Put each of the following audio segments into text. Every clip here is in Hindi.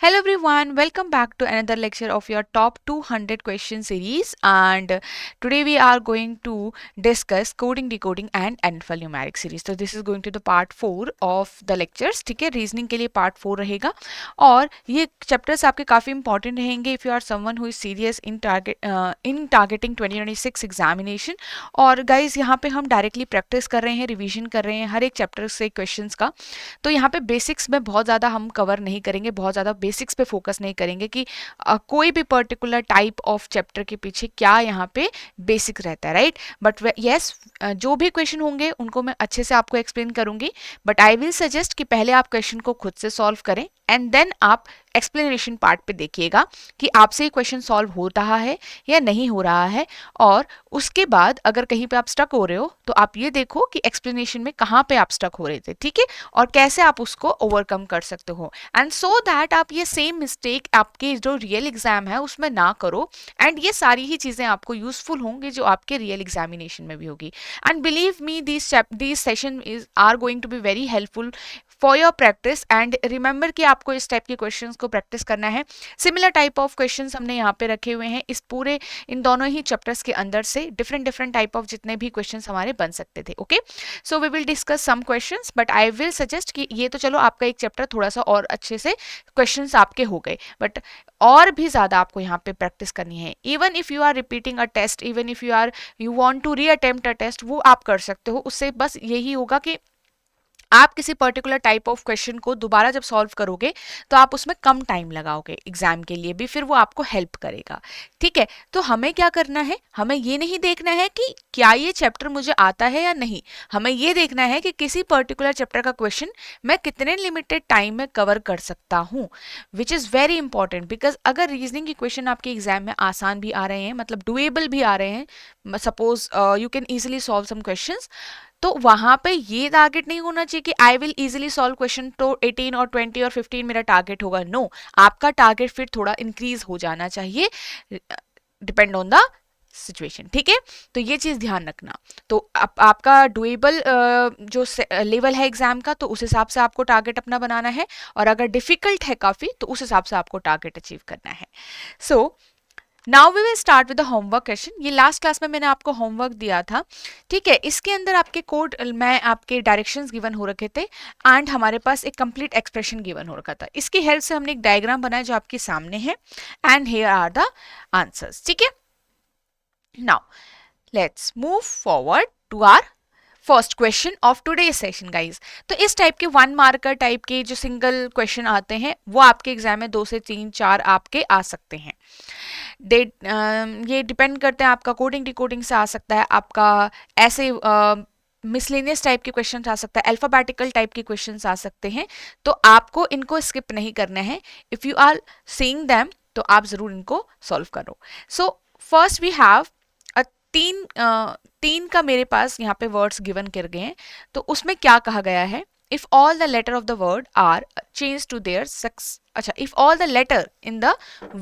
Hello everyone, welcome back to another lecture of your top 200 question series, and today we are going to discuss coding, decoding and alphanumeric series. So this is going to the part 4 of the lectures. ठीक है, रीजनिंग के लिए पार्ट 4 रहेगा और ये चैप्टर्स आपके काफ़ी इंपॉर्टेंट रहेंगे if you are someone who is serious in targeting 2026 examination. और गाइज यहाँ पे हम डायरेक्टली प्रैक्टिस कर रहे हैं, रिविजन कर रहे हैं हर एक चैप्टर से क्वेश्चंस का. तो यहाँ पे बेसिक्स में बहुत ज़्यादा हम कवर नहीं करेंगे, बहुत ज़्यादा बेसिक्स पे फोकस नहीं करेंगे कि कोई भी पर्टिकुलर टाइप ऑफ चैप्टर के पीछे क्या यहाँ पे बेसिक रहता है, राइट. बट यस, जो भी क्वेश्चन होंगे उनको मैं अच्छे से आपको एक्सप्लेन करूंगी, बट आई विल सजेस्ट कि पहले आप क्वेश्चन को खुद से सॉल्व करें एंड देन आप एक्सप्लेनेशन पार्ट पे देखिएगा कि आपसे ये क्वेश्चन सॉल्व हो रहा है या नहीं हो रहा है. और उसके बाद अगर कहीं पे आप स्टक हो रहे हो तो आप ये देखो कि एक्सप्लेनेशन में कहाँ पे आप स्टक हो रहे थे, ठीक है, और कैसे आप उसको ओवरकम कर सकते हो, एंड सो दैट आप ये सेम मिस्टेक आपके जो रियल एग्जाम है उसमें ना करो. एंड ये सारी ही चीज़ें आपको यूजफुल होंगी जो आपके रियल एग्जामिनेशन में भी होगी. And believe me, these session are going to be very helpful for your practice. And remember कि आपको इस टाइप के क्वेश्चंस को प्रैक्टिस करना है. सिमिलर टाइप ऑफ क्वेश्चंस हमने यहाँ पे रखे हुए हैं इस पूरे इन दोनों ही चैप्टर्स के अंदर से. डिफरेंट टाइप ऑफ जितने भी क्वेश्चंस हमारे बन सकते थे. Okay, so we will discuss some questions, but I will suggest कि ये तो चलो आपका एक चैप्टर थोड़ा सा और अच्छे से क्वेश्चंस आपके हो गए, बट और भी ज़्यादा आपको यहाँ पे प्रैक्टिस करनी है. Even if you are repeating a test, even if you want to reattempt a test, वो आप कर सकते हो. उससे बस यही होगा कि आप किसी पर्टिकुलर टाइप ऑफ क्वेश्चन को दोबारा जब सॉल्व करोगे तो आप उसमें कम टाइम लगाओगे एग्जाम के लिए भी, फिर वो आपको हेल्प करेगा. ठीक है, तो हमें क्या करना है, हमें ये नहीं देखना है कि क्या ये चैप्टर मुझे आता है या नहीं, हमें ये देखना है कि किसी पर्टिकुलर चैप्टर का क्वेश्चन मैं कितने लिमिटेड टाइम में कवर कर सकता हूँ, which is very important. Because अगर रीजनिंग के क्वेश्चन आपके एग्जाम में आसान भी आ रहे हैं, मतलब डुएबल भी आ रहे हैं, suppose you can easily solve some question, तो वहां पे ये टारगेट नहीं होना चाहिए कि I will easily solve question तो 18 और 20 और 15 मेरा टारगेट होगा. नो, आपका टारगेट फिर थोड़ा इंक्रीज हो जाना चाहिए, डिपेंड ऑन द सिचुएशन. ठीक है, तो ये चीज ध्यान रखना. तो आपका डुएबल जो लेवल है एग्जाम का, तो उस हिसाब से आपको टारगेट अपना बनाना है, और अगर डिफिकल्ट है काफी तो उस हिसाब से आपको टारगेट अचीव करना है. So now we will start with the homework question. ये लास्ट क्लास में मैंने आपको होमवर्क दिया था, ठीक है. इसके अंदर आपके कोड में आपके डायरेक्शंस गिवन हो रखे थे एंड हमारे पास एक कंप्लीट एक्सप्रेशन गिवन हो रखा था. इसकी हेल्प से हमने एक डायग्राम बनाया जो आपके सामने है, and here are the answers. ठीक है, now let's move forward to our first question of today session guys. तो इस टाइप के 1 मार्कर टाइप के जो सिंगल क्वेश्चन आते हैं वो आपके एग्जाम में 2 से 3 4 आपके आ सकते हैं. ये डिपेंड करते हैं, आपका कोडिंग डिकोडिंग से आ सकता है, आपका ऐसे मिसलेनियस टाइप के क्वेश्चन आ सकता है, अल्फाबेटिकल टाइप के क्वेश्चन आ सकते हैं. तो आपको इनको स्किप नहीं करना है. If you are seeing them तो आप ज़रूर इनको सॉल्व करो. सो फर्स्ट वी हैव तीन का मेरे पास यहाँ पे वर्ड्स गिवन कर गए हैं. तो उसमें क्या कहा गया है, if all the letter of the word are changed to their if all the letter in the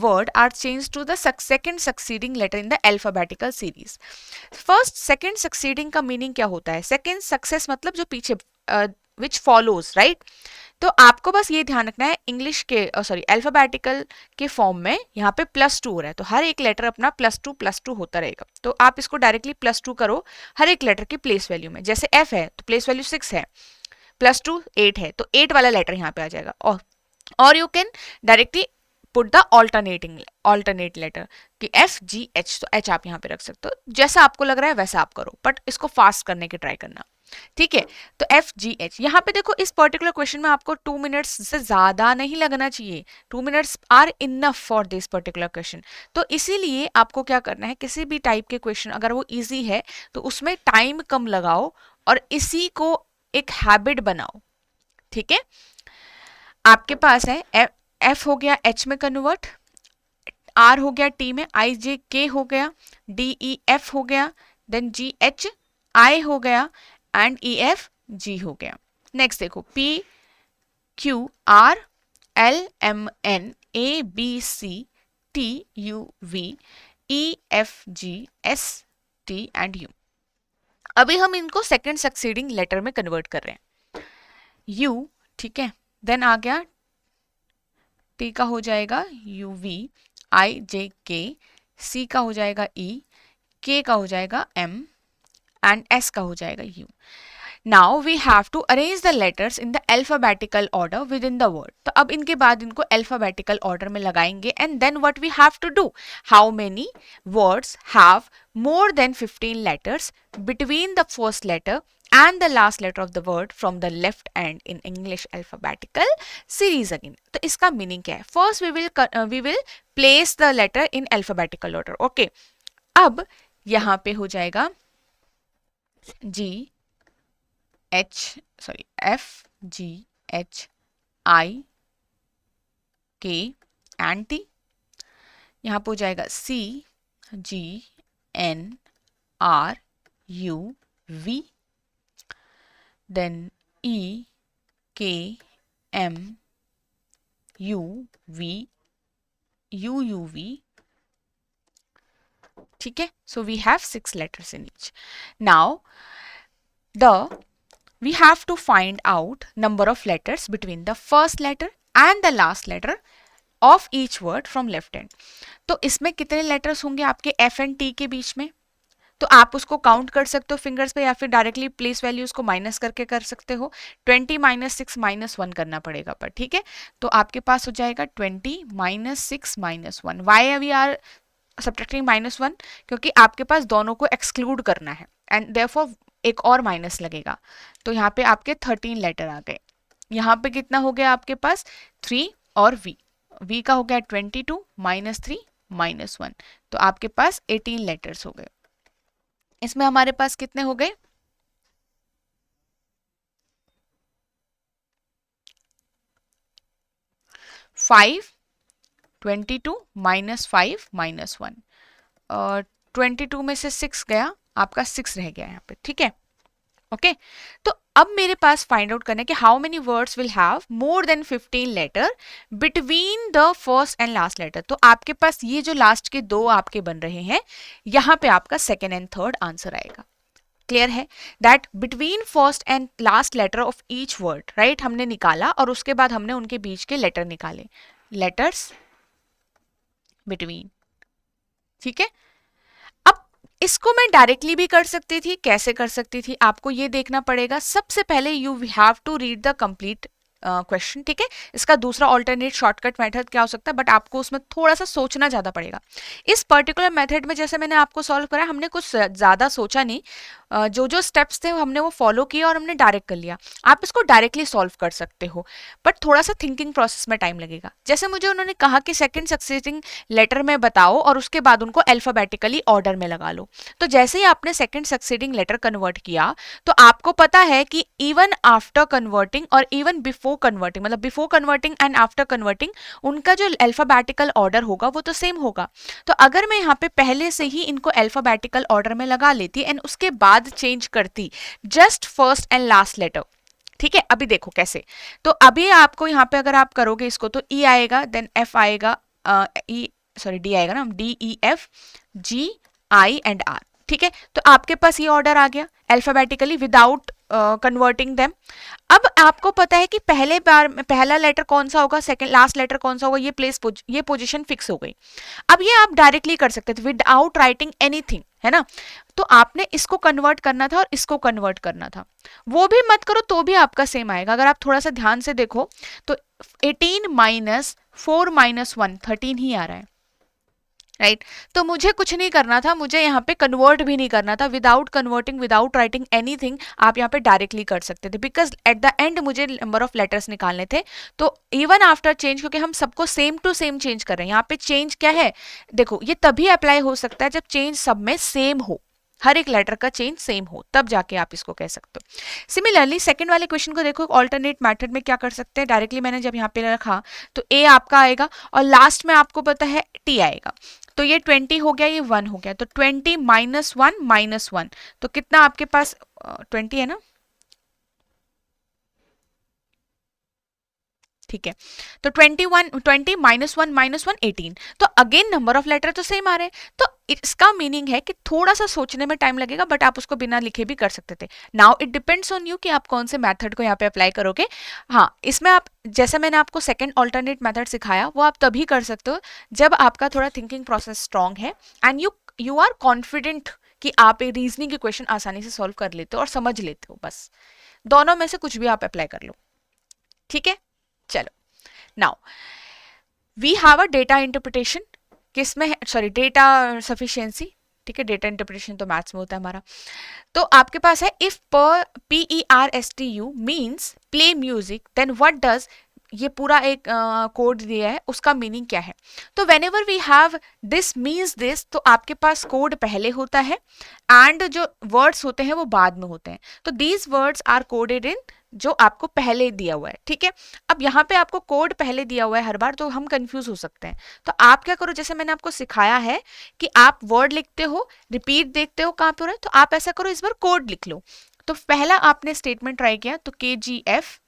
word are changed to the second succeeding letter in the alphabetical series. First second succeeding का meaning क्या होता है, second success मतलब जो पीछे which follows, right. तो आपको बस ये ध्यान रखना है, इंग्लिश के अल्फाबेटिकल के फॉर्म में यहाँ पे +2 हो रहा है, तो हर एक लेटर अपना +2 होता रहेगा. तो आप इसको डायरेक्टली +2 करो हर एक लेटर की प्लेस वैल्यू में. जैसे F है तो प्लेस वैल्यू 6 है, +2 8 है, तो 8 वाला लेटर यहाँ पे आ जाएगा. और you can directly put the alternate letter कि FGH, तो H आप यहाँ पे रख सकते हो. जैसा आपको लग रहा है वैसा आप करो, बट इसको फास्ट करने की ट्राई करना. ठीक है, तो FGH यहाँ पे देखो, इस पर्टिकुलर क्वेश्चन में आपको 2 मिनट्स से ज्यादा नहीं लगना चाहिए. 2 minutes are enough for this particular question. तो इसीलिए आपको क्या करना है, किसी भी टाइप के क्वेश्चन अगर वो इजी है तो उसमें टाइम कम लगाओ और इसी को एक हैबिट बनाओ. ठीक है, आपके पास है F हो गया H में कन्वर्ट, R हो गया T में, IJK हो गया, DEF हो गया, देन GHI हो गया, एंड EFG हो गया. नेक्स्ट देखो PQRLMNABCTUVEFGST एंड U. अभी हम इनको सेकेंड सक्सीडिंग लेटर में कन्वर्ट कर रहे हैं. U, ठीक है, देन आ गया टी का हो जाएगा यू वी, आई जे के, सी का हो जाएगा ई, के का हो जाएगा एम एंड एस का हो जाएगा you. Now we have to arrange the letters in the alphabetical order within the word. तो अब इनके बाद इनको alphabetical order में लगाएंगे and then what we have to do? How many words have more than 15 letters between the first letter and the last letter of the word from the left end in English alphabetical series again. तो इसका meaning क्या है? First we will place the letter in alphabetical order. Okay. अब यहाँ पे हो जाएगा G F G H I K and T. यहाँ पे हो जाएगा C G N R U V, then E K M U V U V. ठीक है, so we have 6 letters in each. Now we have to find out number of letters between the first letter and the last letter of each word from left hand. तो इसमें कितने लेटर्स होंगे आपके F एंड T के बीच में? तो आप उसको काउंट कर सकते हो फिंगर्स पे या फिर डायरेक्टली प्लेस वैल्यूज को माइनस करके कर सकते हो. 20 माइनस 6 माइनस 1 करना पड़ेगा पर, ठीक है. तो आपके पास हो जाएगा 20 minus 6 minus 1. Why we are subtracting -1? क्योंकि आपके पास दोनों को एक्सक्लूड करना है एंड देयरफॉर एक और माइनस लगेगा. तो यहाँ पे आपके 13 लेटर आ गए. यहाँ पे कितना हो गया आपके पास? 3 और v का हो गया 22 माइनस 3 माइनस 1. तो आपके पास 18 लेटर्स हो गए. इसमें हमारे पास कितने हो गए? 5, 22 माइनस 5 माइनस 1. 22 में से 6 गया, आपका 6 रह गया यहाँ पे, ठीक है. ओके, तो अब मेरे पास फाइंड आउट करना है कि how many words will have more than 15 letter between the first and last letter. तो आपके पास ये जो लास्ट के दो आपके बन रहे हैं, यहाँ पे आपका सेकेंड एंड थर्ड आंसर आएगा. क्लियर है? That between first and last letter of each word, right, हमने निकाला और उसके बाद हमने उनके बीच के लेटर निकाले. लेटर्स बिटवीन, ठीक है. अब इसको मैं डायरेक्टली भी कर सकती थी. कैसे कर सकती थी? आपको ये देखना पड़ेगा. सबसे पहले you have to read the complete question, ठीक है. इसका दूसरा ऑल्टरनेट शॉर्टकट मेथड क्या हो सकता है, बट आपको उसमें थोड़ा सा सोचना ज़्यादा पड़ेगा. इस पर्टिकुलर मेथड में जैसे मैंने आपको सॉल्व करा, हमने कुछ ज़्यादा सोचा नहीं. जो स्टेप्स थे हमने वो फॉलो किया और हमने डायरेक्ट कर लिया. आप इसको डायरेक्टली सॉल्व कर सकते हो, बट थोड़ा सा थिंकिंग प्रोसेस में टाइम लगेगा. जैसे मुझे उन्होंने कहा कि सेकेंड सक्सेसिंग लेटर में बताओ और उसके बाद उनको अल्फाबेटिकली ऑर्डर में लगा लो. तो जैसे ही आपने सेकेंड सक्सेडिंग लेटर कन्वर्ट किया, तो आपको पता है कि इवन आफ्टर कन्वर्टिंग और इवन बिफोर कन्वर्टिंग, मतलब before converting and after converting, उनका जो अल्फाबेटिकल ऑर्डर होगा वो तो सेम होगा. तो अगर मैं यहाँ पे पहले से ही इनको अल्फाबेटिकल ऑर्डर में लगा लेती एंड उसके बाद चेंज करती just first and last letter, ठीक है. अभी देखो कैसे. तो अभी आपको यहाँ पे अगर आप करोगे इसको तो ई आएगा, देन एफ आएगा, डी आएगा ना, D E F G I and R, ठीक है. तो आपके पास ये ऑर्डर आ गया अल्फाबेटिकली विदाउट कन्वर्टिंग देम. अब आपको पता है कि पहले बार में पहला लेटर कौन सा होगा, सेकंड लास्ट लेटर कौन सा होगा, ये पोजीशन फिक्स हो गई. अब ये आप डायरेक्टली कर सकते थे विदाउट राइटिंग एनीथिंग, है ना. तो आपने इसको कन्वर्ट करना था और इसको कन्वर्ट करना था. वो भी मत करो तो भी आपका सेम आएगा. अगर आप थोड़ा सा ध्यान से देखो तो 18 माइनस 4 माइनस 1 13 ही आ रहा है, राइट. तो मुझे कुछ नहीं करना था, मुझे यहाँ पे कन्वर्ट भी नहीं करना था. Without converting, without writing anything, आप यहाँ पे डायरेक्टली कर सकते थे, बिकॉज एट द एंड मुझे नंबर ऑफ लेटर्स निकालने थे. तो इवन आफ्टर चेंज, क्योंकि हम सबको सेम टू सेम चेंज कर रहे हैं, यहाँ पे चेंज क्या है, देखो ये तभी अप्लाई हो सकता है जब चेंज सब में सेम हो, हर एक लेटर का चेंज सेम हो, तब जाके आप इसको कह सकते हो. सिमिलरली सेकंड वाले क्वेश्चन को देखो, ऑल्टरनेट मेथड में क्या कर सकते हैं. डायरेक्टली मैंने जब यहाँ पे रखा तो ए आपका आएगा और लास्ट में आपको पता है टी आएगा. तो ये 20 हो गया, ये 1 हो गया. तो 20 माइनस 1 माइनस 1, तो कितना आपके पास 20 है ना, ठीक है. तो 20 माइनस 1 माइनस 1 18. तो अगेन नंबर ऑफ लेटर तो सेम आ रहे हैं. तो इसका मीनिंग है कि थोड़ा सा सोचने में टाइम लगेगा, बट आप उसको बिना लिखे भी कर सकते थे. Now it depends on you कि आप कौन से मेथड को यहाँ पे अप्लाई करोगे. हाँ, इसमें आप, जैसे मैंने आपको सेकंड ऑल्टरनेट मेथड सिखाया, वो आप तभी कर सकते हो जब आपका थोड़ा थिंकिंग प्रोसेस स्ट्रांग है एंड यू आर कॉन्फिडेंट कि आप एक रीजनिंग की क्वेश्चन आसानी से सॉल्व कर लेते हो और समझ लेते हो. बस दोनों में से कुछ भी आप अप्लाई कर लो. ठीक है, चलो. Now we have a data interpretation. किसमें है? Sorry, data sufficiency. ठीक है, डेटा इंटरप्रिटेशन तो मैथ्स में होता है हमारा. तो आपके पास है if PERSTU means play music, then what does, ये पूरा एक कोड दिया है, उसका मीनिंग क्या है. तो whenever we have this means this, तो आपके पास कोड पहले होता है एंड जो वर्ड्स होते हैं वो बाद में होते हैं. तो these words are coded in, जो आपको पहले दिया हुआ है. ठीक है, अब यहाँ पे आपको कोड पहले दिया हुआ है हर बार, तो हम कंफ्यूज हो सकते हैं. तो आप क्या करो, जैसे मैंने आपको सिखाया है कि आप वर्ड लिखते हो, रिपीट देखते हो कहाँ पे हो रहा है, तो आप ऐसा करो, इस बार कोड लिख लो. तो पहला आपने स्टेटमेंट ट्राई किया, तो KGF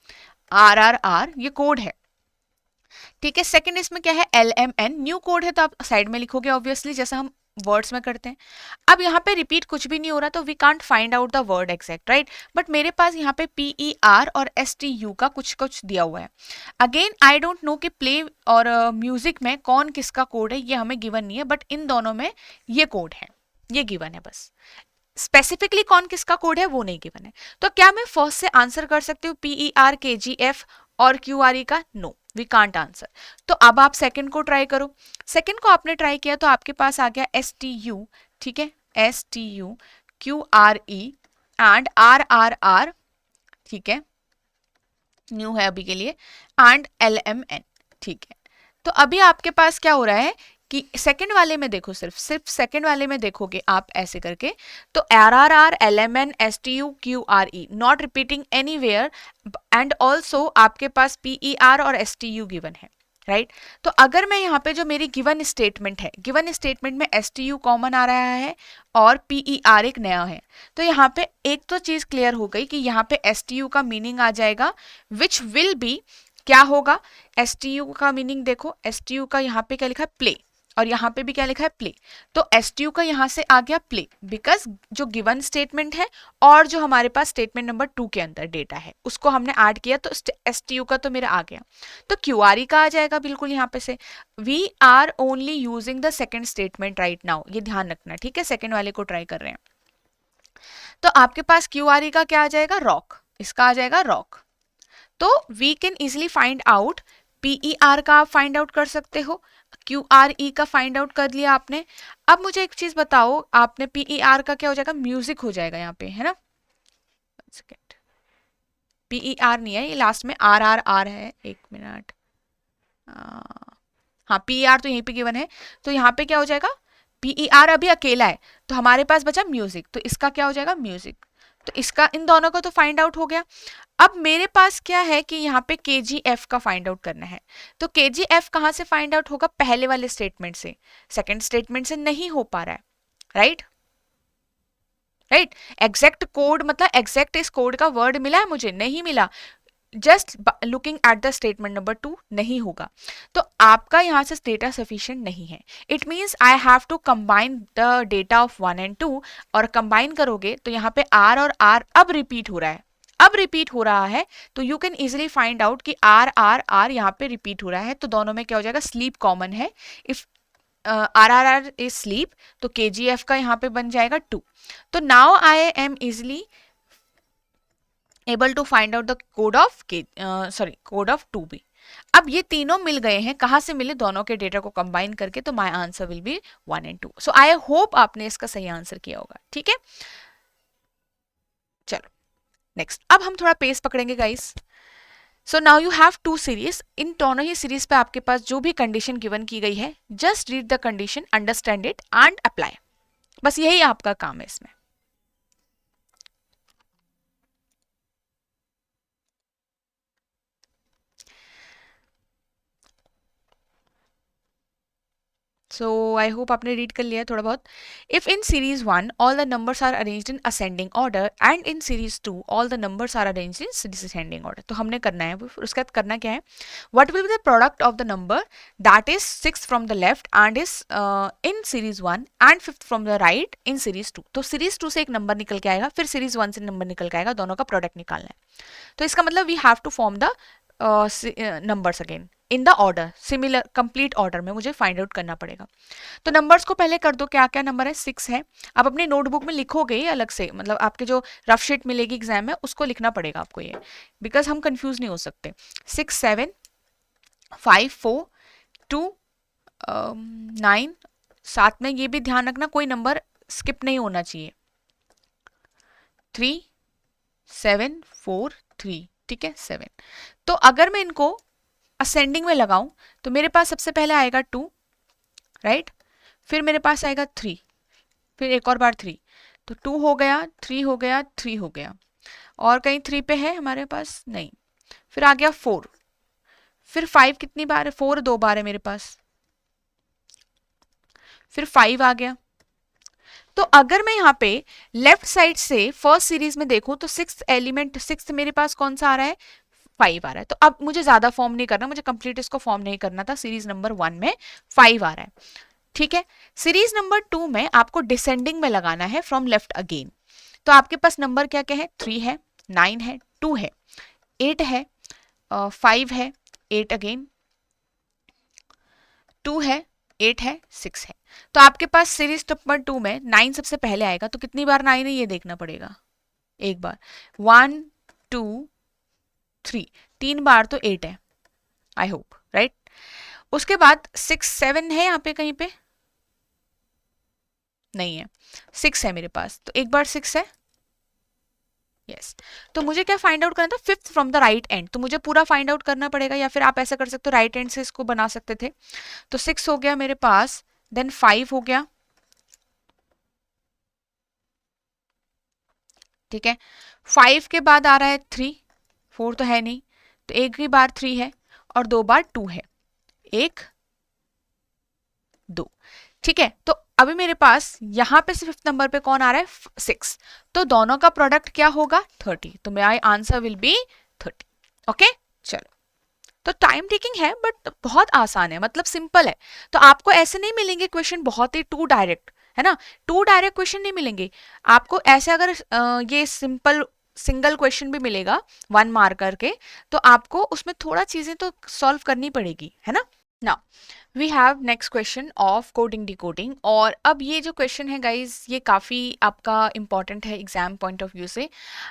RRR ये कोड है. ठीक है, सेकंड इसमें क्या है, LMN न्यू कोड है, तो आप साइड में लिखोगे ऑब्वियसली, जैसा हम वर्ड्स में करते हैं. अब यहाँ पे रिपीट कुछ भी नहीं हो रहा, तो we can't find out the word exact, right. But मेरे पास यहाँ पे PER और STU का कुछ कुछ दिया हुआ है. अगेन आई डोंट नो कि प्ले और म्यूजिक में कौन किसका कोड है, ये हमें गिवन नहीं है, बट इन दोनों में ये कोड है, ये गिवन है. बस स्पेसिफिकली कौन किसका कोड है वो नहीं गिवन है. तो क्या मैं फर्स्ट से आंसर कर सकती हूँ PER KGF और QRE का? No, we can't answer. तो अब आप सेकंड को ट्राई करो. सेकंड को आपने ट्राई किया तो आपके पास आ गया STU. ठीक है, STU QRE एंड RRR. ठीक है, न्यू है अभी के लिए, एंड LMN. ठीक है, तो अभी आपके पास क्या हो रहा है कि सेकंड वाले में देखो, सिर्फ सेकंड वाले में देखोगे आप ऐसे करके, तो RRR LMN STU QRE not repeating anywhere, and also आपके पास PER और STU गिवन है, राइट. तो अगर मैं यहाँ पे जो मेरी गिवन स्टेटमेंट है, गिवन स्टेटमेंट में STU कॉमन आ रहा है और PER एक नया है, तो यहाँ पे एक तो चीज क्लियर हो गई कि यहाँ पे STU का मीनिंग आ जाएगा विच विल बी, क्या होगा, STU का मीनिंग देखो, STU का यहाँ पे क्या लिखा है, प्ले, और यहाँ पे भी क्या लिखा है, प्ले. तो STU का यहाँ से आ गया प्ले, बिकॉज जो गिवन स्टेटमेंट है और जो हमारे पास स्टेटमेंट नंबर 2 के अंदर डेटा है उसको हमने ऐड किया, तो STU का तो मेरा आ गया. तो QRE का आ जाएगा बिल्कुल यहाँ पे से. We are only using the second statement right now, ये ध्यान रखना. ठीक है, सेकेंड वाले को ट्राई कर रहे हैं. तो आपके पास QRE का क्या आ जाएगा, रॉक, इसका आ जाएगा रॉक. तो we can easily find out, PER का आप फाइंड आउट कर सकते हो, QRE का फाइंड आउट कर लिया आपने. अब मुझे एक चीज बताओ, आपने PER का क्या हो जाएगा, म्यूजिक हो जाएगा यहाँ पे, है ना. सेकेंड, PER नहीं है, ये लास्ट में RRR है, एक मिनट. हाँ, PER तो यहीं पे गिवन है, तो यहाँ पे क्या हो जाएगा, PER अभी अकेला है, तो हमारे पास बचा म्यूजिक, तो इसका क्या हो जाएगा, म्यूजिक. तो इसका, इन दोनों का तो फाइंड आउट हो गया. अब मेरे पास क्या है कि यहाँ पे KGF का फाइंड आउट करना है. तो KGF कहाँ से फाइंड आउट होगा, पहले वाले स्टेटमेंट से, सेकंड स्टेटमेंट से नहीं हो पा रहा है, राइट. राइट, एग्जैक्ट कोड मतलब एग्जैक्ट इस कोड का वर्ड मिला है मुझे, नहीं मिला. Just looking at the statement number 2 नहीं होगा, तो आपका यहाँ से डेटा सफिशिएंट नहीं है. It means I have to combine the data of 1 and 2, और कंबाइन करोगे तो यहाँ पे R और R अब रिपीट हो रहा है, अब रिपीट हो रहा है, तो you can easily find out कि RRR यहाँ पे रिपीट हो रहा है, तो दोनों में क्या हो जाएगा, स्लीप कॉमन है. इफ RRR इज स्लीप, तो KGF का यहाँ पे बन जाएगा 2. तो now I am easily able to find out the code of code of 2b. अब ये तीनों मिल गए हैं, कहाँ से मिले, दोनों के डेटा को कंबाइन करके, तो my answer will B 1 and 2. So I hope आपने इसका सही आंसर किया होगा. ठीक है, चलो नेक्स्ट. अब हम थोड़ा पेस पकड़ेंगे guys. So now you have 2 series, इन दोनों ही सीरीज पे आपके पास जो भी कंडीशन गिवन की गई है, just read the condition, understand it and apply. बस यही आपका काम है इसमें. सो आई होप आपने रीड कर लिया है थोड़ा बहुत. If in series 1 all the numbers are arranged in ascending order and in series 2 all the numbers are arranged in descending order. तो हमने करना है, उसके बाद करना क्या है, what will be the product of the number that is 6 from the left end is in series 1 and 5th from the right in series 2. तो सीरीज 2 से एक नंबर निकल के आएगा, फिर सीरीज 1 से नंबर निकल के आएगा, दोनों का प्रोडक्ट निकालना है. तो इसका मतलब we have to form the numbers again in the order, similar complete order में मुझे फाइंड आउट करना पड़ेगा. तो नंबर्स को पहले कर दो, क्या क्या नंबर है, 6 है. आप अपने नोटबुक में लिखोगे अलग से, मतलब आपके जो रफ शीट मिलेगी एग्जाम में उसको लिखना पड़ेगा आपको ये, बिकॉज हम कंफ्यूज नहीं हो सकते. 6 7 5 4 2 9. साथ में ये भी ध्यान रखना कोई नंबर स्किप नहीं होना चाहिए. 3 7 4 3, ठीक है 7. तो अगर मैं इनको असेंडिंग में लगाऊं तो मेरे पास सबसे पहले आएगा 2, राइट, फिर मेरे पास आएगा 3, फिर एक और बार 3. तो 2 हो गया, 3 हो गया, 3 हो गया, और कहीं 3 पे है हमारे पास, नहीं. फिर आ गया 4, फिर 5 कितनी बार है, 4 2 बार है मेरे पास, फिर 5 आ गया. तो अगर मैं यहाँ पे लेफ्ट साइड से फर्स्ट सीरीज में देखूं तो 6th एलिमेंट, 6th मेरे पास कौन सा आ रहा है, 5 आ रहा है. तो अब मुझे ज्यादा फॉर्म नहीं करना, मुझे कंप्लीट इसको फॉर्म नहीं करना था. सीरीज नंबर 1 में 5 आ रहा है, ठीक है. सीरीज नंबर 2 में आपको डिसेंडिंग में लगाना है फ्रॉम लेफ्ट अगेन. तो आपके पास नंबर क्या क्या है, 3 है, 9 है, 2 है, 8 है, 5 है, 8 अगेन, 2 है, 8 है, 6 है. तो आपके पास सीरीज नंबर 2 में 9 सबसे पहले आएगा. तो कितनी बार 9 है ये देखना पड़ेगा, एक बार, 1 2 3, 3 बार तो 8 है, आई होप, राइट. उसके बाद 6 7 है यहाँ पे कहीं पे, नहीं है, 6 है मेरे पास, तो एक बार 6 है, यस. तो मुझे क्या फाइंड आउट करना था, 5th from the right and. तो मुझे पूरा फाइंड आउट करना पड़ेगा, या फिर आप ऐसा कर सकते हो राइट एंड से इसको बना सकते थे. तो 6 हो गया मेरे पास, देन 5 हो गया, ठीक है. 5 के बाद आ रहा है 3, 4 तो है नहीं, तो एक ही बार 3 है और 2 बार 2 है, 1 2, ठीक है. तो अभी मेरे पास यहाँ पे 5th नंबर पे कौन आ रहा है, 6. तो दोनों का प्रोडक्ट क्या होगा, 30. तो my answer will B 30. Okay, चलो. तो टाइम टेकिंग है बट बहुत आसान है, मतलब सिंपल है. तो आपको ऐसे नहीं मिलेंगे क्वेश्चन बहुत ही टू डायरेक्ट, है ना, टू डायरेक्ट क्वेश्चन नहीं मिलेंगे आपको ऐसे. अगर ये सिंपल सिंगल क्वेश्चन भी मिलेगा 1 मार्कर के, तो आपको उसमें थोड़ा चीजें तो सॉल्व करनी पड़ेगी, है ना. Now we have next question of coding decoding. और अब ये जो क्वेश्चन है गाइज, ये काफ़ी आपका इंपॉर्टेंट है एग्जाम पॉइंट ऑफ व्यू से.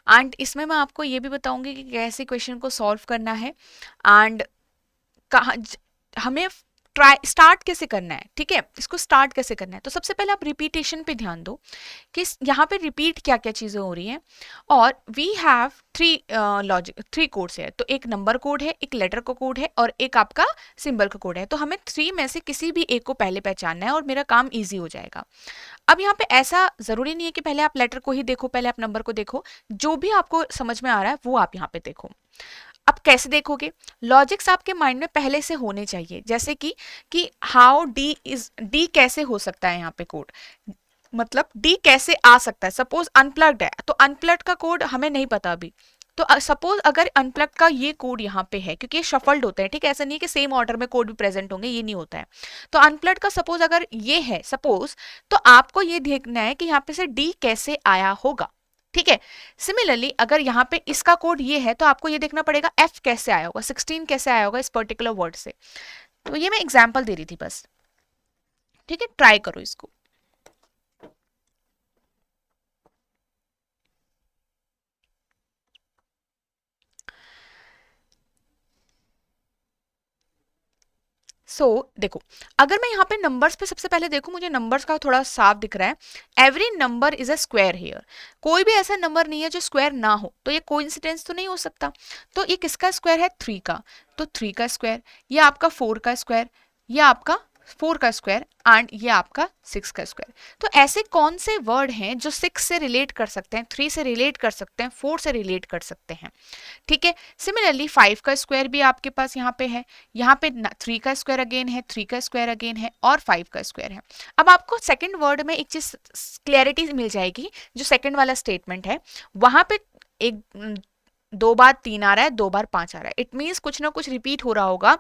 एंड इसमें मैं आपको ये भी बताऊंगी कि कैसे क्वेश्चन को सॉल्व करना है एंड कहाँ हमें ट्राई स्टार्ट कैसे करना है, ठीक है, इसको स्टार्ट कैसे करना है. तो सबसे पहले आप रिपीटेशन पे ध्यान दो कि यहाँ पे रिपीट क्या क्या चीज़ें हो रही हैं. और वी हैव 3 कोड्स है. तो एक नंबर कोड है, एक लेटर का कोड है और एक आपका सिंबल का कोड है. तो हमें 3 में से किसी भी एक को पहले पहचानना है और मेरा काम ईजी हो जाएगा. अब यहाँ पे ऐसा ज़रूरी नहीं है कि पहले आप लेटर को ही देखो, पहले आप नंबर को देखो, जो भी आपको समझ में आ रहा है वो आप यहाँ पे देखो. अब कैसे देखोगे, लॉजिक्स आपके माइंड में पहले से होने चाहिए, जैसे कि हाउ डी कैसे हो सकता है यहाँ पे कोड, मतलब डी कैसे आ सकता है. सपोज अनप्लग्ड है तो अनप्लग्ड का कोड हमें नहीं पता अभी. तो सपोज अगर अनप्लग्ड का ये कोड यहाँ पे है, क्योंकि ये शफल्ड होते हैं, ठीक है, ऐसा नहीं है कि सेम ऑर्डर में कोड भी प्रेजेंट होंगे, ये नहीं होता है. तो अनप्लग्ड का सपोज अगर ये है सपोज, तो आपको ये देखना है कि यहाँ पे से डी कैसे आया होगा, ठीक है. सिमिलरली अगर यहाँ पे इसका कोड ये है तो आपको ये देखना पड़ेगा एफ कैसे आया होगा, 16 कैसे आया होगा इस पर्टिकुलर वर्ड से. तो ये मैं एग्जाम्पल दे रही थी बस, ठीक है, ट्राई करो इसको. देखो, अगर मैं यहाँ पे नंबर्स पे सबसे पहले देखूं, मुझे नंबर्स का थोड़ा साफ दिख रहा है. Every number is a square here. कोई भी ऐसा नंबर नहीं है जो स्क्वायर ना हो. तो ये कोइंसिडेंस तो नहीं हो सकता. तो ये किसका स्क्वायर है, 3 का. तो 3 का स्क्वायर, ये आपका 4 का स्क्वायर, ये आपका 4 का स्क्वायर एंड ये आपका 6 का स्क्वायर। तो ऐसे कौन से वर्ड हैं जो 6 से रिलेट कर सकते हैं, 3 से रिलेट कर सकते हैं, 4 से रिलेट कर सकते हैं, ठीक है। सिमिलरली 5 का स्क्वायर भी आपके पास यहाँ पे है, यहाँ पे 3 का स्क्वायर अगेन है, 3 का स्क्वायर अगेन है और 5 का स्क्वायर है। अब आपको सेकंड वर्ड में एक चीज क्लैरिटी मिल जाएगी, जो सेकंड वाला स्टेटमेंट है वहां पे एक 2 बार 3 आ रहा है, 2 बार 5 आ रहा है। इट मीन्स कुछ ना कुछ रिपीट हो रहा होगा।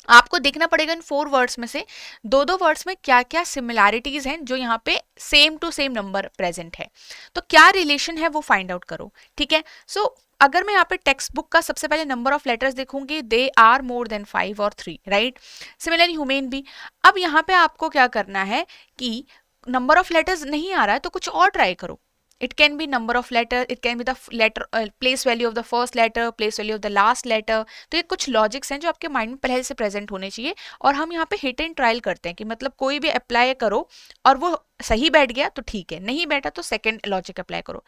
आपको देखना पड़ेगा इन 4 वर्ड्स में से दो वर्ड्स में क्या क्या सिमिलैरिटीज हैं जो यहाँ पे same to same number present है, तो क्या रिलेशन है वो फाइंड आउट करो, ठीक है। सो अगर मैं यहाँ पे टेक्स्ट बुक का सबसे पहले नंबर ऑफ लेटर्स देखूंगी, दे आर मोर देन 5 और 3, राइट। सिमिलरली ह्यूमन भी। अब यहाँ पे आपको क्या करना है कि नंबर ऑफ लेटर्स नहीं आ रहा है तो कुछ और ट्राई करो। It can be number of letter, it can be the letter place value of the first letter, place value of the last letter। तो ये कुछ लॉजिक्स हैं जो आपके माइंड में पहले से प्रेजेंट होने चाहिए, और हम यहाँ पे हिट एंड ट्रायल करते हैं कि मतलब कोई भी अप्लाई करो और वो सही बैठ गया तो ठीक है, नहीं बैठा तो सेकंड लॉजिक अप्लाई करो,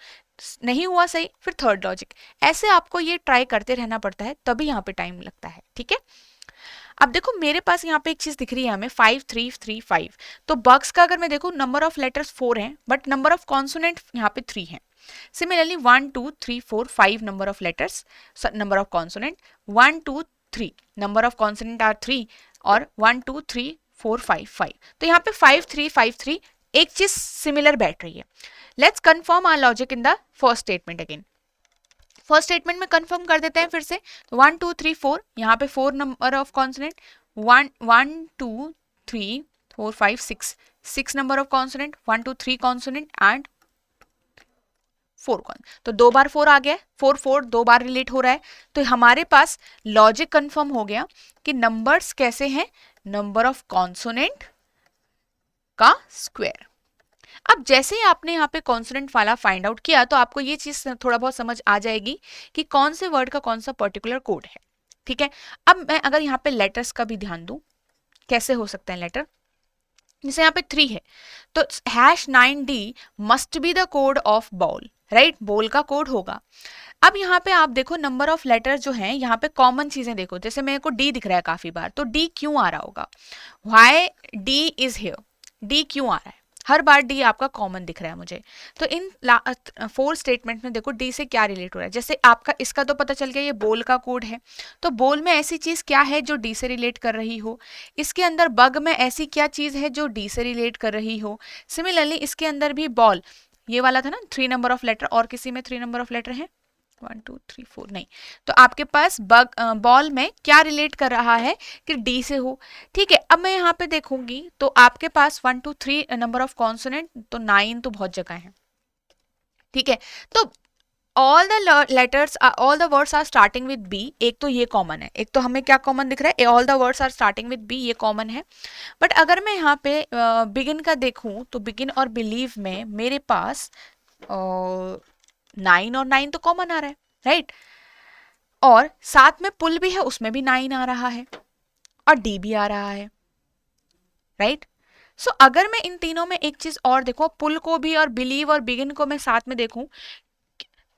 नहीं हुआ सही फिर थर्ड लॉजिक। ऐसे आपको ये ट्राई करते रहना पड़ता है, तभी यहाँ पे टाइम लगता है, ठीक है। अब देखो मेरे पास यहाँ पे एक चीज दिख रही है हमें 5 3 3 5। तो बग्स का अगर मैं देखूँ नंबर ऑफ लेटर्स 4 हैं बट नंबर ऑफ कॉन्सोनेंट यहाँ पे 3 हैं। Similarly 1 2 3 4 5 number of letters, number of consonant 1 2 3, number of consonant are 3 और 1 2 3 4 5 5। तो यहाँ पे 5 3 5 3 एक चीज सिमिलर बैठ रही है। Let's confirm our logic in the first statement again. First statement में कंफर्म कर देते हैं फिर से। 1 2 3 4, यहाँ पे 4 number of consonant, 1 1 2 3 4 5 6, 6 number of consonant, 1 2 3 consonant and 4 con. तो 2 बार 4 आ गया, 4 4 2 बार रिलेट हो रहा है। तो हमारे पास लॉजिक कंफर्म हो गया कि नंबर्स कैसे हैं, नंबर ऑफ कॉन्सोनेंट का स्क्वायर। अब जैसे ही आपने यहाँ पे कॉन्सोनेंट वाला फाइंड आउट किया तो आपको ये चीज थोड़ा बहुत समझ आ जाएगी कि कौन से वर्ड का कौन सा पर्टिकुलर कोड है, ठीक है। अब मैं अगर यहाँ पे लेटर्स का भी ध्यान दूं, कैसे हो सकते हैं लेटर, जैसे यहाँ पे 3 है तो #9D must be the code of ball, right, ball का कोड होगा। अब यहाँ पे आप देखो नंबर ऑफ लेटर जो हैं, यहाँ पे कॉमन चीजें देखो, जैसे मेरे को डी दिख रहा है काफी बार, तो डी क्यों आ रहा होगा, why D is here, D क्यों आ रहा है, हर बार डी आपका कॉमन दिख रहा है मुझे। तो इन 4 स्टेटमेंट में देखो डी से क्या रिलेट हो रहा है। जैसे आपका इसका तो पता चल गया ये बोल का कोड है, तो बोल में ऐसी चीज क्या है जो डी से रिलेट कर रही हो, इसके अंदर बग में ऐसी क्या चीज है जो डी से रिलेट कर रही हो। सिमिलरली इसके अंदर भी बॉल, ये वाला था ना 3 नंबर ऑफ लेटर, और किसी में 3 नंबर ऑफ लेटर है 1 2 3 4 नहीं, तो आपके पास बग बॉल में क्या रिलेट कर रहा है कि डी से हो, ठीक है। अब मैं यहाँ पे देखूंगी तो आपके पास 1 2 3 नंबर ऑफ कॉन्सोनेंट, तो 9 तो बहुत जगह है, ठीक है। तो all the letters, all the words are starting with B, एक तो ये कॉमन है, एक तो हमें क्या कॉमन दिख रहा है, all the words are starting with B, ये कॉमन है। बट अगर मैं यहाँ पे बिगिन का देखूं तो बिगिन और बिलीव में मेरे पास 9 और 9 तो कॉमन आ रहा है, राइट, और साथ में पुल भी है उसमें भी 9 आ रहा है और डी भी आ रहा है, राइट। सो अगर मैं इन तीनों में एक चीज और देखो, पुल को भी और बिलीव और बिगिन को मैं साथ में देखूं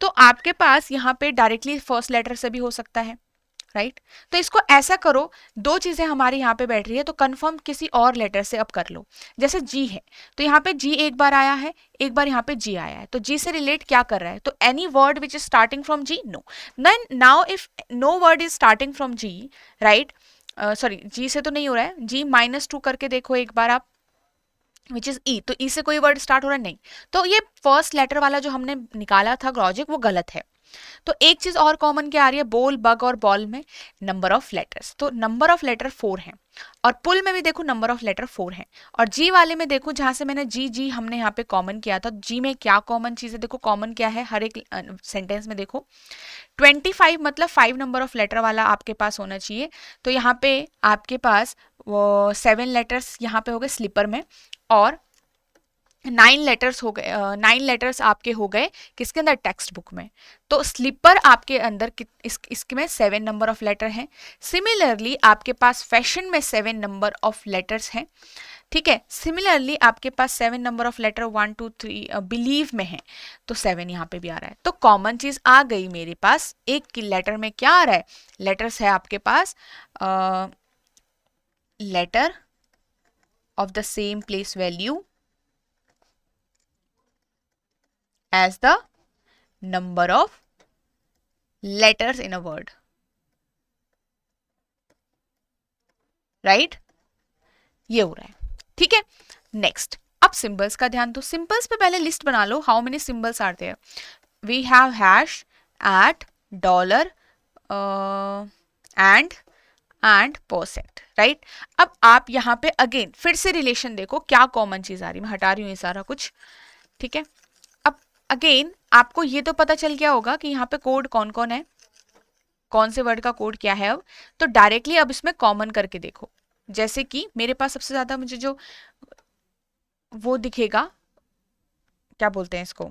तो आपके पास यहाँ पे डायरेक्टली फर्स्ट लेटर से भी हो सकता है, राइट। तो इसको ऐसा करो, दो चीजें हमारी यहाँ पे बैठ रही है तो कंफर्म किसी और लेटर से अब कर लो। जैसे जी है तो यहाँ पे जी एक बार आया है, एक बार यहाँ पे जी आया है, तो जी से रिलेट क्या कर रहा है, तो any word which is starting from G, no. Then now if no word is starting from G, right, sorry G से तो नहीं हो रहा है, जी -2 करके देखो एक बार आप, विच इज ई, तो ई से कोई वर्ड स्टार्ट हो रहा है नहीं, तो ये फर्स्ट लेटर वाला जो हमने निकाला था लॉजिक वो गलत है। तो एक चीज और कॉमन क्या आ रही है, बोल बग और बॉल में नंबर ऑफ लेटर्स, तो नंबर ऑफ लेटर 4 है, और पुल में भी देखो नंबर ऑफ लेटर 4 है, और जी वाले में देखो जहां से मैंने जी जी हमने यहाँ पे कॉमन किया था, जी में क्या कॉमन चीज है, देखो कॉमन क्या है हर एक सेंटेंस में, देखो 25 मतलब 5 नंबर ऑफ लेटर वाला आपके पास होना चाहिए। तो यहाँ पे आपके पास वो 7 लेटर्स यहाँ पे हो गए स्लीपर में, और 9 लेटर्स हो गए, 9 लेटर्स आपके हो गए किसके अंदर, टेक्स्ट बुक में। तो स्लीपर आपके अंदर इसके में 7 नंबर ऑफ लेटर हैं। सिमिलरली आपके पास फैशन में 7 नंबर ऑफ लेटर्स हैं, ठीक है। सिमिलरली आपके पास 7 नंबर ऑफ लेटर 1 2 3 बिलीव में है, तो 7 यहाँ पे भी आ रहा है। तो कॉमन चीज आ गई मेरे पास, एक की लेटर में क्या आ रहा है, लेटर्स है आपके पास letter of the same place value as the number of letters in a word, right? ये हो रहा है, ठीक है. नेक्स्ट, अब सिंबल्स का ध्यान दो. सिंबल्स पे पहले लिस्ट बना लो, how many symbols are there. We have hash, at, dollar and percent, right. अब आप यहाँ पे अगेन फिर से रिलेशन देखो, क्या कॉमन चीज आ रही है. मैं हटा रही हूँ ये सारा कुछ, ठीक है. अब अगेन आपको ये तो पता चल गया होगा कि यहाँ पे कोड कौन कौन है, कौन से वर्ड का कोड क्या है. अब तो डायरेक्टली अब इसमें कॉमन करके देखो. जैसे कि मेरे पास सबसे ज्यादा मुझे जो वो दिखेगा, क्या बोलते हैं इसको,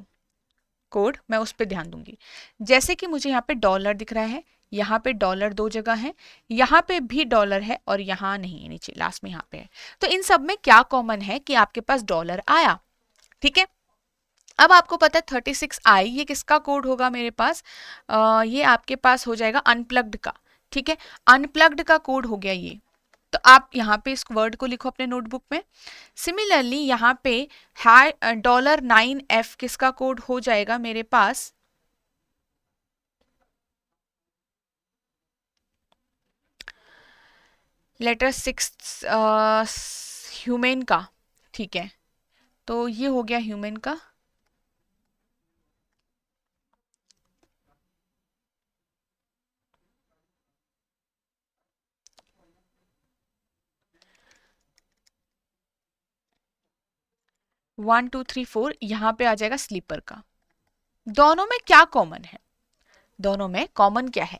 कोड, मैं उस पर ध्यान दूंगी. जैसे कि मुझे यहाँ पे डॉलर दिख रहा है, यहाँ पे डॉलर 2 जगह है, यहाँ पे भी डॉलर है और यहाँ नहीं है, नीचे लास्ट में यहाँ पे है. तो इन सब में क्या कॉमन है कि आपके पास डॉलर आया, ठीक है. अब आपको पता है 36i ये किसका कोड होगा मेरे पास, ये आपके पास हो जाएगा अनप्लग्ड का, ठीक है. अनप्लग्ड का कोड हो गया ये. तो आप यहाँ पे इस वर्ड को लिखो अपने नोटबुक में. सिमिलरली यहाँ पे $9f किसका कोड हो जाएगा मेरे पास, लेटर 6 ह्यूमन का, ठीक है. तो ये हो गया ह्यूमन का. वन टू थ्री फोर यहाँ पे आ जाएगा स्लीपर का. दोनों में क्या कॉमन है, दोनों में कॉमन क्या है.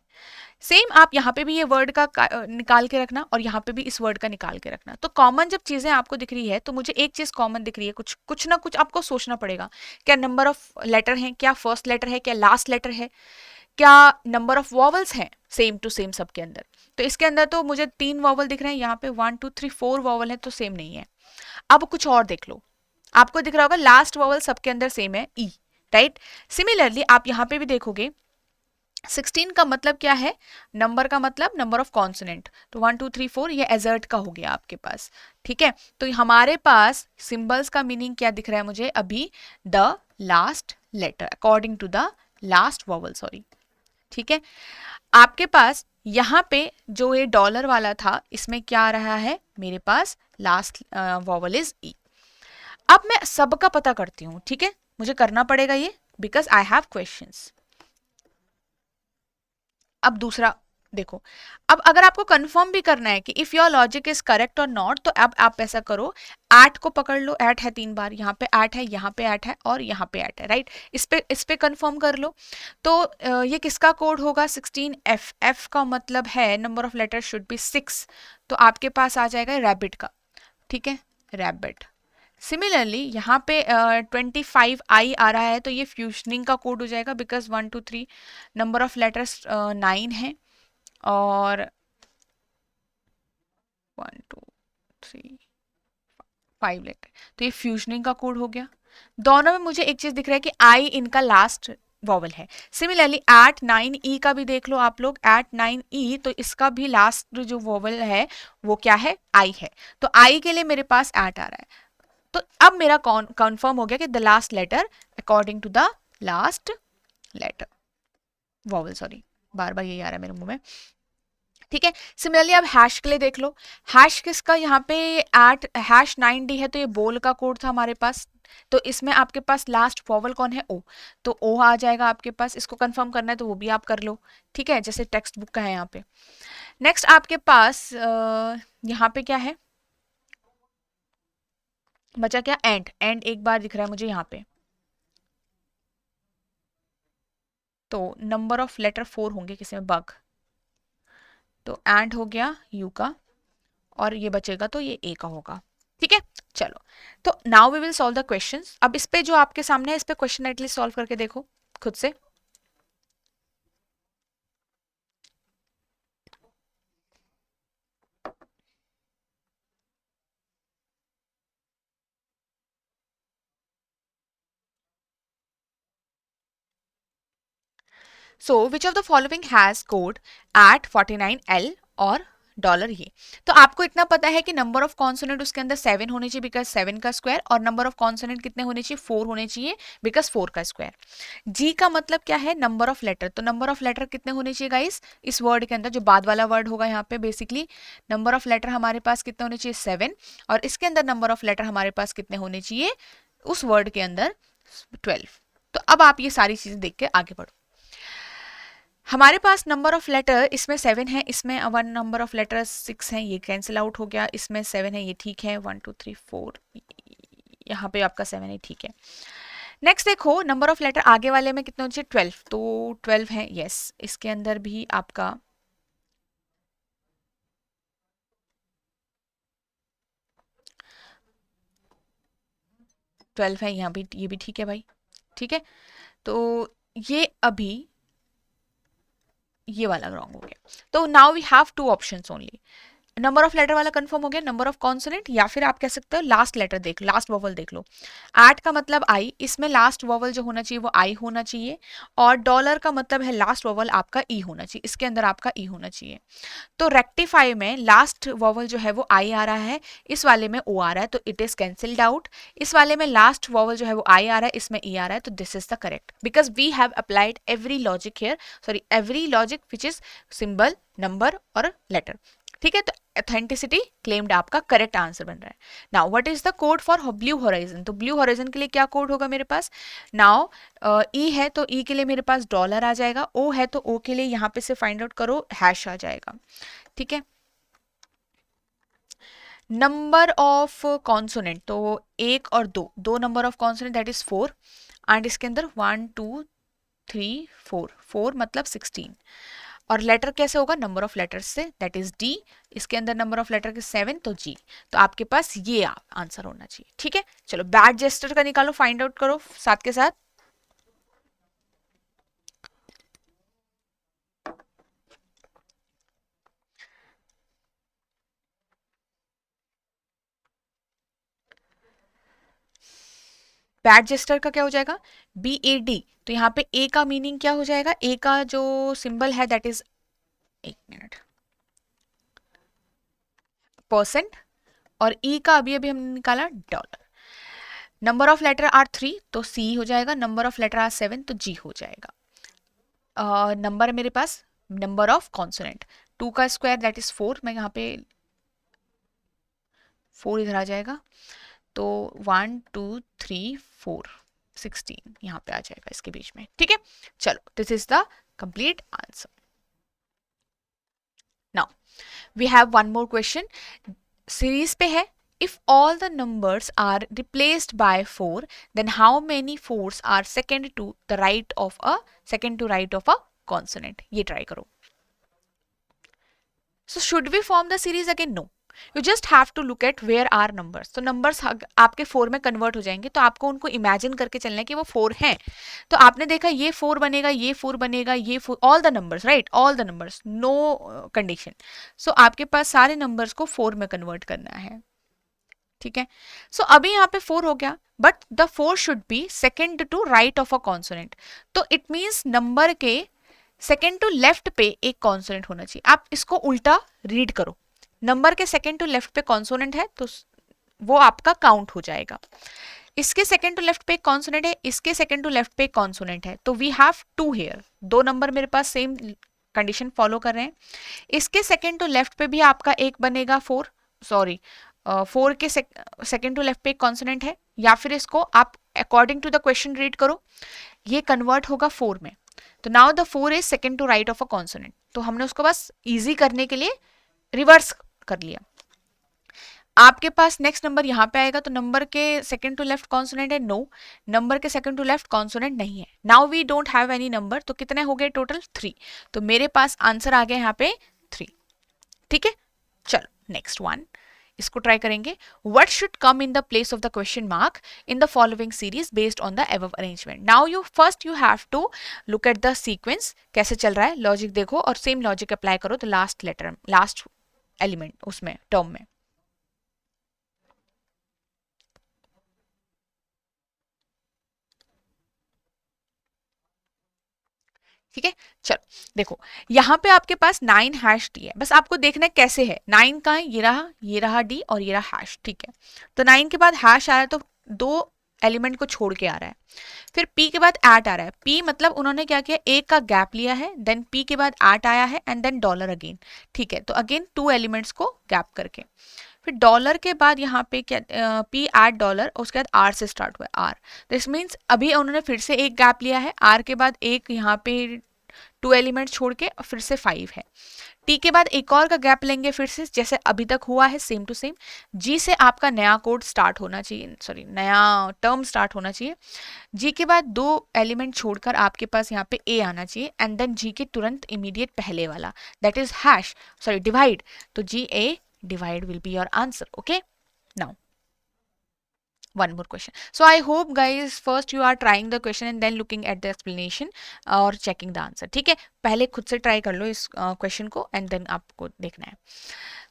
सेम आप यहाँ पे भी ये वर्ड का निकाल के रखना और यहाँ पे भी इस वर्ड का निकाल के रखना. तो कॉमन जब चीजें आपको दिख रही है तो मुझे एक चीज कॉमन दिख रही है, कुछ कुछ ना कुछ आपको सोचना पड़ेगा. क्या नंबर ऑफ लेटर है, क्या फर्स्ट लेटर है, क्या लास्ट लेटर है, क्या नंबर ऑफ वॉवल्स हैं सेम टू सेम सबके अंदर. तो इसके अंदर तो मुझे 3 वॉवल दिख रहे हैं, यहाँ पे 1 2 3 4 वॉवल है, तो सेम नहीं है. अब कुछ और देख लो, आपको दिख रहा होगा लास्ट वॉवल सबके अंदर सेम है, ई, राइट. सिमिलरली आप यहाँ पे भी देखोगे 16 का मतलब क्या है, नंबर का मतलब नंबर ऑफ कॉन्सोनेंट. तो 1 2 3 4 ये एजर्ट का हो गया आपके पास, ठीक है. तो हमारे पास सिंबल्स का मीनिंग क्या दिख रहा है मुझे अभी, the last letter according to the last vowel, sorry, ठीक है. आपके पास यहाँ पे जो ये डॉलर वाला था इसमें क्या आ रहा है मेरे पास, लास्ट वॉवल इज ई. अब मैं सबका पता करती हूँ, ठीक है, मुझे करना पड़ेगा ये बिकॉज आई हैव क्वेश्चंस. अब दूसरा देखो, अब अगर आपको कंफर्म भी करना है कि if your logic is correct और नॉट, तो अब आप ऐसा करो, एट को पकड़ लो. एट है 3 बार, यहाँ पे एट है, यहाँ पे एट है और यहाँ पे एट है, राइट. इस पे कंफर्म कर लो. तो ये किसका कोड होगा, 16f. f का मतलब है number of letter should be 6, तो आपके पास आ जाएगा रैबिट का, ठीक है, रैबिट. सिमिलरली यहाँ पे 25i आ रहा है, तो ये फ्यूजनिंग का कोड हो जाएगा बिकॉज 1 2 3 नंबर ऑफ लेटर्स 9 है और 1 2 3 5 लेटर, तो ये फ्यूजनिंग का कोड हो गया. दोनों में मुझे एक चीज दिख रहा है कि आई इनका लास्ट वॉवल है. सिमिलरली एट 9e का भी देख लो आप लोग, एट 9e तो इसका भी लास्ट जो वॉवल है वो क्या है, आई है. तो आई के लिए मेरे पास एट आ रहा है. तो अब मेरा कंफर्म हो गया कि the last letter according to the last letter vowel, sorry बार बार यही आ रहा है मेरे मुंह में, ठीक है. सिमिलरली अब हैश के लिए देख लो, हैश किसका, यहाँ पे एट हैश 9d है, तो ये बोल का कोड था हमारे पास. तो इसमें आपके पास लास्ट वॉवल कौन है, ओ, तो ओ आ जाएगा आपके पास. इसको कंफर्म करना है तो वो भी आप कर लो, ठीक है, जैसे टेक्स्ट बुक का है यहाँ पे. नेक्स्ट आपके पास यहाँ पे क्या है बचा, क्या, एंड. एंड एक बार दिख रहा है मुझे यहाँ पे, तो नंबर ऑफ लेटर 4 होंगे किसी में, बग. तो एंड हो गया यू का और ये बचेगा तो ये ए का होगा, ठीक है. चलो, तो now we will solve the questions. अब इस पे जो आपके सामने है इस पे क्वेश्चन एटलीस्ट सॉल्व करके देखो खुद से. So which of the following has code at 49L or dollar ये। तो आपको इतना पता है कि नंबर ऑफ कॉन्सोनेंट उसके अंदर 7 होने चाहिए बिकॉज 7 का स्क्वायर, और नंबर ऑफ कॉन्सोनेंट कितने होने चाहिए, 4 होने चाहिए बिकॉज 4 का स्क्वायर। जी का मतलब क्या है, नंबर ऑफ लेटर। तो नंबर ऑफ लेटर कितने होने चाहिए गाइस इस वर्ड के अंदर, जो बाद वाला वर्ड होगा यहाँ पे, बेसिकली नंबर ऑफ लेटर हमारे पास कितने होने चाहिए, 7, और इसके अंदर नंबर ऑफ लेटर हमारे पास कितने होने चाहिए उस वर्ड के अंदर, 12। तो अब आप ये सारी चीजें देख के आगे बढ़ो। हमारे पास नंबर ऑफ लेटर इसमें 7 है, इसमें वन नंबर ऑफ लेटर 6 है, ये कैंसिल आउट हो गया, इसमें 7 है, ये ठीक है, 1 2 3 4, यहाँ पे आपका 7 है, ठीक है। नेक्स्ट देखो नंबर ऑफ लेटर आगे वाले में कितने होने चाहिए, 12, तो 12 है, यस, इसके अंदर भी आपका 12 है, यहाँ भी ये भी ठीक है भाई, ठीक है। तो ये अभी ये वाला रॉन्ग हो गया। तो now we have two options only, number of letter वाला कंफर्म हो गया, नंबर ऑफ कॉन्सोनेंट, या फिर आप कह सकते हो लास्ट लेटर देख, लास्ट वॉवल देख लो। एट का मतलब आई, इसमें लास्ट वॉवल जो होना चाहिए वो आई होना चाहिए, और डॉलर का मतलब है लास्ट वॉवल आपका ई होना चाहिए, इसके अंदर आपका ई होना चाहिए। तो रेक्टिफाई में लास्ट वॉवल जो है वो आई आ रहा है, इस वाले में ओ आ रहा है, तो इट इज कैंसिल्ड आउट। इस वाले में लास्ट वॉवल जो है वो आई आ रहा है, इसमें ई आ रहा है, तो this is the correct, because we have applied every logic here, sorry every logic which is symbol, number और लेटर, ठीक है। तो ऑथेंटिसिटी क्लेम्ड आपका करेक्ट आंसर बन रहा है। Now what is the code for blue horizon, तो ब्लू होराइजन के लिए क्या कोड होगा मेरे पास, नाउ ई है तो ई के लिए मेरे पास डॉलर आ जाएगा, ओ है तो ओ के लिए यहाँ पे से फाइंड आउट करो, हैश आ जाएगा, ठीक है। नंबर ऑफ कॉन्सोनेंट, तो एक और दो, दो number of consonant that is 4, and इसके अंदर 1 2 3 4, 4 मतलब 16, और लेटर कैसे होगा, नंबर ऑफ लेटर्स से, दैट इज डी, इसके अंदर नंबर ऑफ लेटर के 7, तो जी। तो आपके पास ये आंसर होना चाहिए, ठीक है। चलो बैड जेस्टर का निकालो, फाइंड आउट करो साथ के साथ। बैड जेस्टर का क्या हो जाएगा, बी ए डी, तो यहाँ पे ए का मीनिंग क्या हो जाएगा, ए का जो सिंबल है दैट इज, एक मिनट, परसेंट, और ई का अभी अभी हमने निकाला dollar. Number of letter are 3, तो सी हो जाएगा, नंबर ऑफ लेटर आर 7, तो जी हो जाएगा। नंबर है मेरे पास, नंबर ऑफ कॉन्सोनेंट, 2 का स्क्वायर दैट इज 4, मैं यहाँ पे 4 इधर आ जाएगा, तो 1 2 3 4 16 यहाँ पे आ जाएगा इसके बीच में, ठीक है। चलो this is the complete answer. Now we have one more question, series पे है, if all the numbers are replaced by 4 then how many 4s are second to right of a consonant, ये ट्राई करो। So should we form the series again? No. You just have to look at where are numbers. तो numbers आपके 4 में कन्वर्ट हो जाएंगे, तो आपको उनको इमेजिन करके चलना है कि वो 4 हैं। तो आपने देखा ये 4 बनेगा, ये 4 बनेगा, ये 4, all the numbers, right, all the numbers, no condition. So आपके पास सारे नंबर्स को 4 में कन्वर्ट करना है, ठीक है। सो अभी यहाँ पे 4 हो गया, but the 4 should be second to right of a consonant, तो इट मीन्स नंबर के सेकेंड टू लेफ्ट पे एक कॉन्सोनेंट होना चाहिए। आप इसको उल्टा रीड करो, नंबर के सेकेंड टू लेफ्ट पे कॉन्सोनेंट है तो वो आपका काउंट हो जाएगा। इसके सेकेंड टू लेफ्ट पे एक कॉन्सोनेंट है, इसके सेकेंड टू लेफ्ट पे एक कॉन्सोनेंट है, तो वी हैव 2 हेयर, दो नंबर मेरे पास सेम कंडीशन फॉलो कर रहे हैं। इसके सेकेंड टू लेफ्ट पे भी आपका एक बनेगा 4, सॉरी 4 के सेकेंड टू लेफ्ट पे एक कॉन्सोनेंट है, या फिर इसको आप according to the question read करो, ये कन्वर्ट होगा 4 में। तो now the 4 is second to right of a consonant, तो हमने उसको बस इजी करने के लिए रिवर्स कर लिया। आपके पास नेक्स्ट नंबर यहाँ पे आएगा, तो नंबर के सेकंड टू लेफ्ट कॉन्सोनेंट है, नो, नंबर के सेकंड टू लेफ्ट कॉन्सोनेंट नहीं है। Now we don't have any number, तो कितने हो गए टोटल, 3, तो मेरे पास आंसर आ गया यहाँ पे 3, ठीक है। चलो नेक्स्ट वन, इसको ट्राई करेंगे। What should come in the place of the question mark in the following series based on the above arrangement. Now you have to look at the sequence कैसे चल रहा है, लॉजिक देखो और सेम लॉजिक अप्लाई करो the last letter, last element उसमें टर्म में। ठीक है। चलो देखो, यहाँ पे आपके पास 9 हैश डी है, बस आपको देखना है कैसे है। 9 का है, ये रहा डी और ये रहा हैश, ठीक है। तो 9 के बाद हैश आ रहा है तो दो एलिमेंट को छोड़ के आ रहा है। फिर P के बाद एट आ रहा है। P मतलब उन्होंने क्या किया, एक का गैप लिया है, देन P के बाद एट आया है एंड देन डॉलर अगेन, ठीक है। तो अगेन टू एलिमेंट्स को गैप करके, फिर डॉलर के बाद यहाँ पे क्या, P एट डॉलर, उसके बाद आर से स्टार्ट हुआ है आर। दिस मीन्स अभी उन्होंने फिर से एक गैप लिया है, आर के बाद एक यहाँ पे टू एलिमेंट छोड़ के फिर से 5 है। टी के बाद एक और का गैप लेंगे फिर से, जैसे अभी तक हुआ है सेम टू सेम। जी से आपका नया कोड स्टार्ट होना चाहिए, सॉरी नया टर्म स्टार्ट होना चाहिए। जी के बाद दो एलिमेंट छोड़कर आपके पास यहाँ पे ए आना चाहिए एंड देन जी के तुरंत इमीडिएट पहले वाला, that is hash, sorry divide. तो G A divide will be your answer. Okay, now one more question. So I hope guys first you are trying the question and then looking at the explanation और checking the answer, ठीक है। पहले खुद से ट्राई कर लो इस क्वेश्चन को एंड देन आपको देखना है।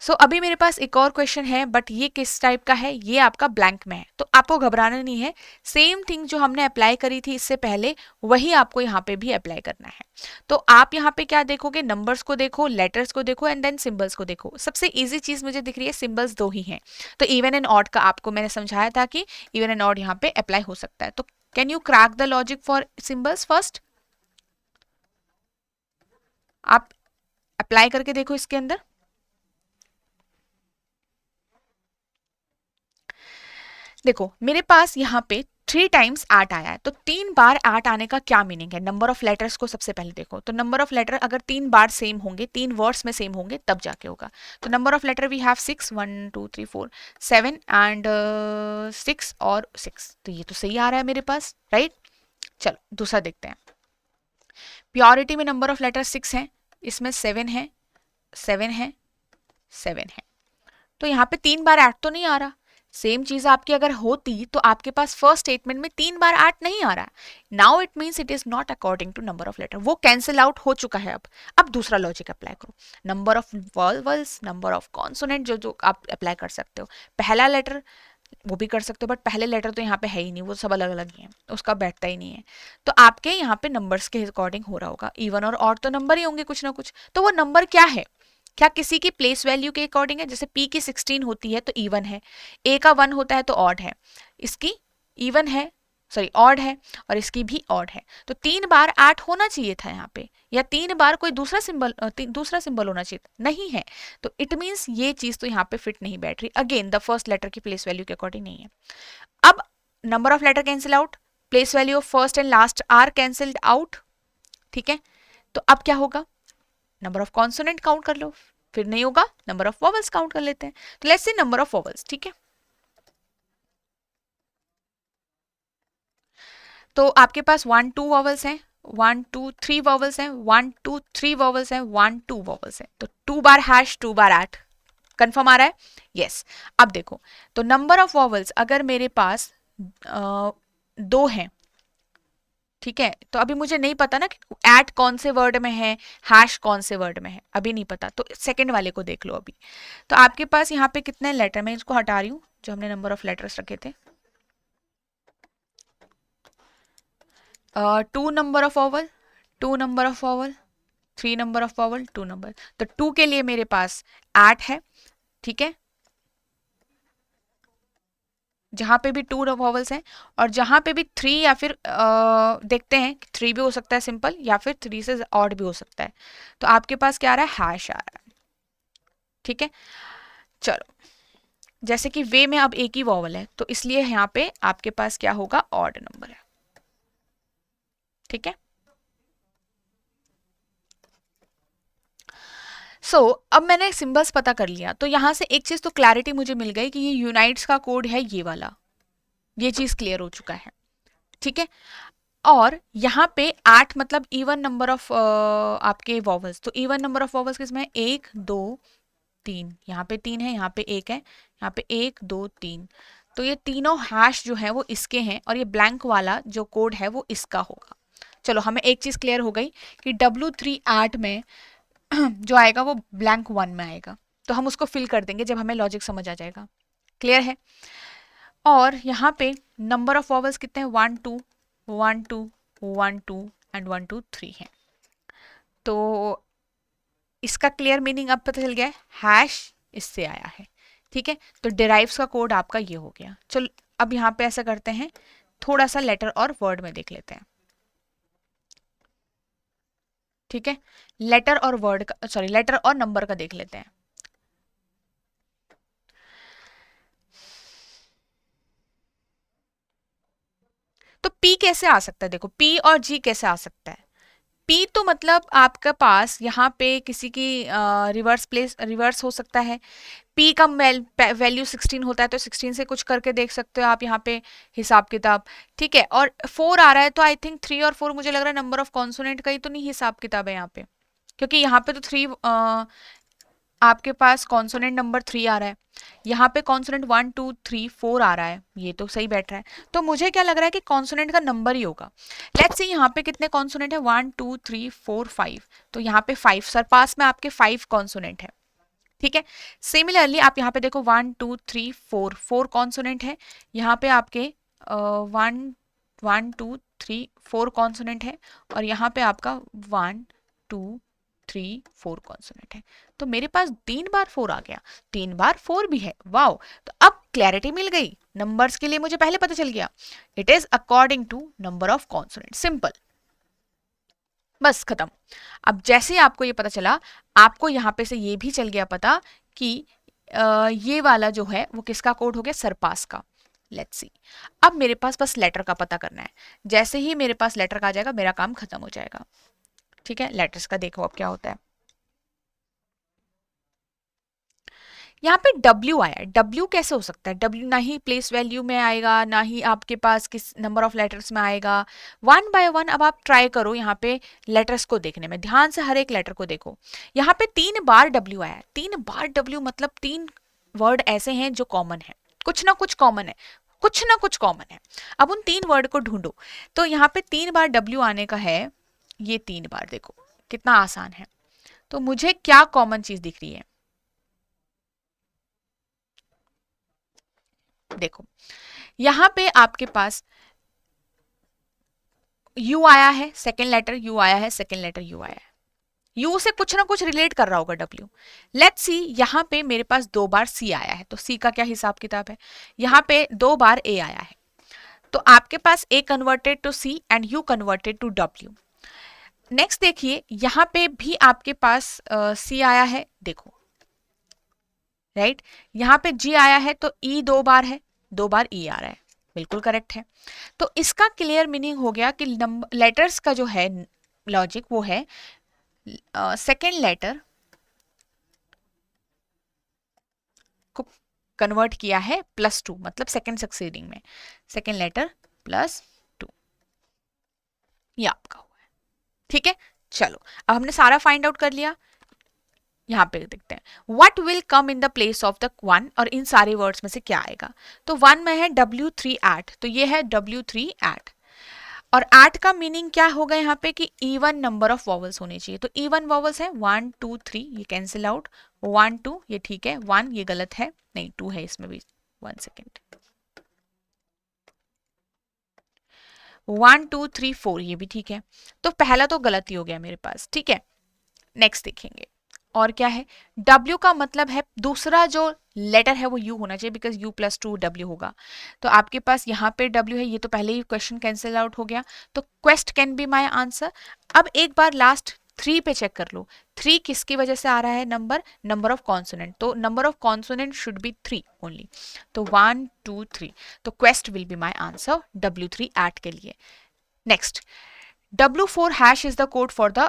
सो अभी मेरे पास एक और क्वेश्चन है, बट ये किस टाइप का है, ये आपका ब्लैंक में है, तो आपको घबराना नहीं है। सेम थिंग जो हमने अप्लाई करी थी इससे पहले, वही आपको यहाँ पे भी अप्लाई करना है। तो आप यहाँ पे क्या देखोगे, नंबर्स को देखो, लेटर्स को देखो एंड देन सिंबल्स को देखो। सबसे इजी चीज मुझे दिख रही है, सिंबल्स दो ही हैं। तो इवन एंड ऑड का आपको मैंने समझाया था कि इवन एंड ऑड यहाँ पे अप्लाई हो सकता है। तो can you crack the logic for symbols first, आप अप्लाई करके देखो इसके अंदर। देखो मेरे पास यहाँ पे 3 टाइम्स 8 आया है, तो 3 बार 8 आने का क्या मीनिंग है। नंबर ऑफ लेटर्स को सबसे पहले देखो, तो नंबर ऑफ लेटर अगर 3 बार सेम होंगे, 3 वर्ड्स में सेम होंगे तब जाके होगा। तो number of letter we have 6, 1 2 3 4 7 and 6 और 6, तो ये तो सही आ रहा है मेरे पास, राइट। चलो दूसरा देखते हैं। प्योरिटी में नंबर ऑफ लेटर 6 है, इसमें 7 है, 7 है, 7 है, तो यहाँ पे 3 बार 8 तो नहीं आ रहा। सेम चीज आपकी अगर होती तो आपके पास फर्स्ट स्टेटमेंट में 3 बार 8 नहीं आ रहा है। Now it means it is not according to number of letter, वो कैंसिल आउट हो चुका है। अब दूसरा लॉजिक अप्लाई करो, number of vowels, number of consonant, जो जो आप अप्लाई कर सकते हो। पहला लेटर वो भी कर सकते हो, बट पहले लेटर तो यहाँ पे है ही नहीं, वो सब अलग अलग ही है, उसका बैठता ही नहीं है। तो आपके यहाँ पे नंबर्स के अकॉर्डिंग हो रहा होगा। इवन और ऑड तो नंबर ही होंगे कुछ ना कुछ, तो वो नंबर क्या है, क्या किसी की प्लेस वैल्यू के अकॉर्डिंग है। जैसे P की 16 होती है तो इवन है, A का 1 होता है तो ऑड है, इसकी इवन है, सॉरी ऑड है, और इसकी भी ऑड है। तो 3 बार 8 होना चाहिए था यहाँ पे, या 3 बार कोई दूसरा सिंबल होना चाहिए था, नहीं है। तो इट मीन्स ये चीज तो यहाँ पे फिट नहीं बैठ रही। अगेन द फर्स्ट लेटर की प्लेस वैल्यू के अकॉर्डिंग नहीं है। अब number of letter cancel out, place value of first and last are cancelled out, ठीक है। तो अब क्या होगा, नंबर ऑफ कॉन्सोनेंट काउंट कर लो, फिर नहीं होगा नंबर ऑफ वॉवल्स काउंट कर लेते हैं। तो let's see number of vowels, ठीक है। तो आपके पास 1 2 वॉवल्स हैं, 1 2 3 वॉवल्स हैं, 1 2 3 वॉवल्स हैं, 1 2 वॉवल्स हैं। तो 2 बार हैश 2 बार 8, कंफर्म आ रहा है, यस। अब देखो, तो नंबर ऑफ वॉवल्स अगर मेरे पास 2 हैं, ठीक है, तो अभी मुझे नहीं पता ना कि एट कौन से वर्ड में है, हैश कौन से वर्ड में है, अभी नहीं पता। तो सेकंड वाले को देख लो अभी। तो आपके पास यहाँ पे कितने लेटर, मैं इसको हटा रही हूँ जो हमने नंबर ऑफ लेटर्स रखे थे। 2 number of vowel, 2 number of vowel, 3 number of vowel, 2 number. तो 2 के लिए मेरे पास 8 है, ठीक है, जहां पे भी 2 वॉवल्स हैं। और जहां पे भी 3 या फिर देखते हैं 3 भी हो सकता है सिंपल, या फिर 3 से ऑड भी हो सकता है। तो आपके पास क्या आ रहा है, हैश आ रहा है, ठीक है। चलो, जैसे कि वे में अब एक ही वॉवल है, तो इसलिए यहाँ पे आपके पास क्या होगा, ऑड नंबर है, ठीक है। अब मैंने सिंबल्स पता कर लिया, तो यहाँ से एक चीज तो क्लैरिटी मुझे मिल गई कि ये यूनाइट्स का कोड है, ये वाला, ये चीज क्लियर हो चुका है, ठीक है। और यहाँ पे 8 मतलब इवन नंबर ऑफ आपके वॉवल्स, तो इवन नंबर ऑफ वॉवल्स किसमें है, 1 2 3, यहाँ पे 3 है, यहाँ पे 1 है, यहाँ पे 1 2 3। तो ये तीनों हैश जो है वो इसके हैं, और ये ब्लैंक वाला जो कोड है वो इसका होगा। चलो हमें एक चीज क्लियर हो गई कि W3 8 में जो आएगा वो ब्लैंक 1 में आएगा, तो हम उसको फिल कर देंगे जब हमें लॉजिक समझ आ जाएगा, क्लियर है। और यहाँ पे नंबर ऑफ वॉवल्स कितने हैं, 1 2 1 2 1 2 एंड 1 2 3 है, तो इसका क्लियर मीनिंग अब पता चल गया है, हैश इससे आया है, ठीक है। तो डिराइव्स का कोड आपका ये हो गया। चलो अब यहाँ पे ऐसा करते हैं, थोड़ा सा लेटर और वर्ड में देख लेते हैं, ठीक है। लेटर और वर्ड का, सॉरी लेटर और नंबर का देख लेते हैं। तो पी कैसे आ सकता है, देखो पी और जी कैसे आ सकता है। पी तो मतलब आपके पास यहाँ पे किसी की रिवर्स हो सकता है। पी का वैल्यू 16 होता है, तो 16 से कुछ करके देख सकते हो आप यहाँ पे हिसाब किताब, ठीक है। और 4 आ रहा है, तो आई थिंक 3 और 4 मुझे लग रहा है नंबर ऑफ कॉन्सोनेंट का ही तो नहीं हिसाब किताब है यहाँ पे, क्योंकि यहाँ पे तो 3 आपके पास कॉन्सोनेंट नंबर 3 आ रहा है, यहाँ पे कॉन्सोनेंट 1 2 3 4 आ रहा है, ये तो सही बैठ रहा है। तो मुझे क्या लग रहा है कि कॉन्सोनेंट का नंबर ही होगा। लेट्स सी यहाँ पे कितने कॉन्सोनेंट है, 1 2 3 4 5, तो यहाँ पे 5 सरपास में आपके 5 कॉन्सोनेंट है, ठीक है। सिमिलरली आप यहाँ पे देखो 1 2 3 4 4 कॉन्सोनेंट है, यहाँ पे आपके 1 2 3 4 कॉन्सोनेंट है, और यहाँ पे आपका 1 2 3 4 कॉन्सोनेंट है। तो मेरे पास 3 बार 4 आ गया, 3 बार 4 भी है, वाओ। तो अब क्लैरिटी मिल गई, नंबर्स के लिए मुझे पहले पता चल गया, it is according to number of consonant, simple, बस खत्म। अब जैसे आपको ये पता चला, आपको यहाँ पे से ये भी चल गया पता कि ये वाला जो है वो किसका कोड हो गया, सरपास का। लेट्स सी, अब मेरे पास बस लेटर का पता करना है। जैसे ही मेरे पास लेटर का आ जाएगा, मेरा काम खत्म हो जाएगा, ठीक है। लेटर्स का देखो अब क्या होता है। यहाँ पे W आया है, W कैसे हो सकता है, W ना ही प्लेस वैल्यू में आएगा, ना ही आपके पास किस नंबर ऑफ लेटर्स में आएगा। वन बाय वन अब आप ट्राई करो यहाँ पे लेटर्स को देखने में, ध्यान से हर एक लेटर को देखो। यहाँ पे 3 बार W आया है, 3 बार W मतलब 3 वर्ड ऐसे हैं जो कॉमन है, कुछ ना कुछ कॉमन है, कुछ ना कुछ कॉमन है। अब उन 3 वर्ड को ढूंढो। तो यहाँ पे 3 बार W आने का है, ये 3 बार देखो कितना आसान है। तो मुझे क्या कॉमन चीज दिख रही है, देखो यहाँ पे आपके पास U आया है, सेकेंड लेटर U आया है, सेकेंड लेटर U आया है, U से कुछ ना कुछ रिलेट कर रहा होगा W। लेट्स सी, यहाँ पे मेरे पास 2 बार C आया है, तो C का क्या हिसाब किताब है, यहाँ पे 2 बार A आया है, तो आपके पास A converted to C and U converted to W। Next देखिए, यहाँ पे भी आपके पास C आया है, देखो राइट, यहाँ पे G आया है, तो E 2 बार है, 2 बार E आ रहा है, बिल्कुल करेक्ट है। तो इसका क्लियर मीनिंग हो गया कि लेटर्स का जो है लॉजिक वो है सेकेंड लेटर को कन्वर्ट किया है +2, मतलब सेकेंड सक्सीडिंग में सेकेंड लेटर +2, ये आपका हुआ है, ठीक है। चलो अब हमने सारा फाइंड आउट कर लिया। यहाँ पे देखते हैं what will come in the place of the 1, और इन सारे वर्ड्स में से क्या आएगा। तो 1 में है W3 ऐड, तो ये है W3 ऐड, और ऐड का मीनिंग क्या होगा यहाँ पे कि इवन नंबर ऑफ वॉवल्स होने चाहिए। तो इवन वॉवल्स है 1 2 3, ये कैंसिल आउट, 1 2 ये ठीक है, 1 ये गलत है, नहीं 2 है इसमें भी, 1 सेकेंड, 1 2 3 4 ये भी ठीक है। तो पहला तो गलत ही हो गया मेरे पास, ठीक है। नेक्स्ट देखेंगे और क्या है, W का मतलब है दूसरा जो लेटर है वो U होना चाहिए, बिकॉज U +2 W होगा। तो आपके पास यहाँ पे W है, ये तो पहले ही क्वेश्चन कैंसिल आउट हो गया, तो quest can be my answer. अब एक बार लास्ट 3 पे चेक कर लो, 3 किसकी वजह से आ रहा है नंबर ऑफ कॉन्सोनेंट, तो number of consonant should be 3 only, तो 1 2 3, तो quest will be my answer W3 ऐट के लिए। Next, W4 hash is the code for the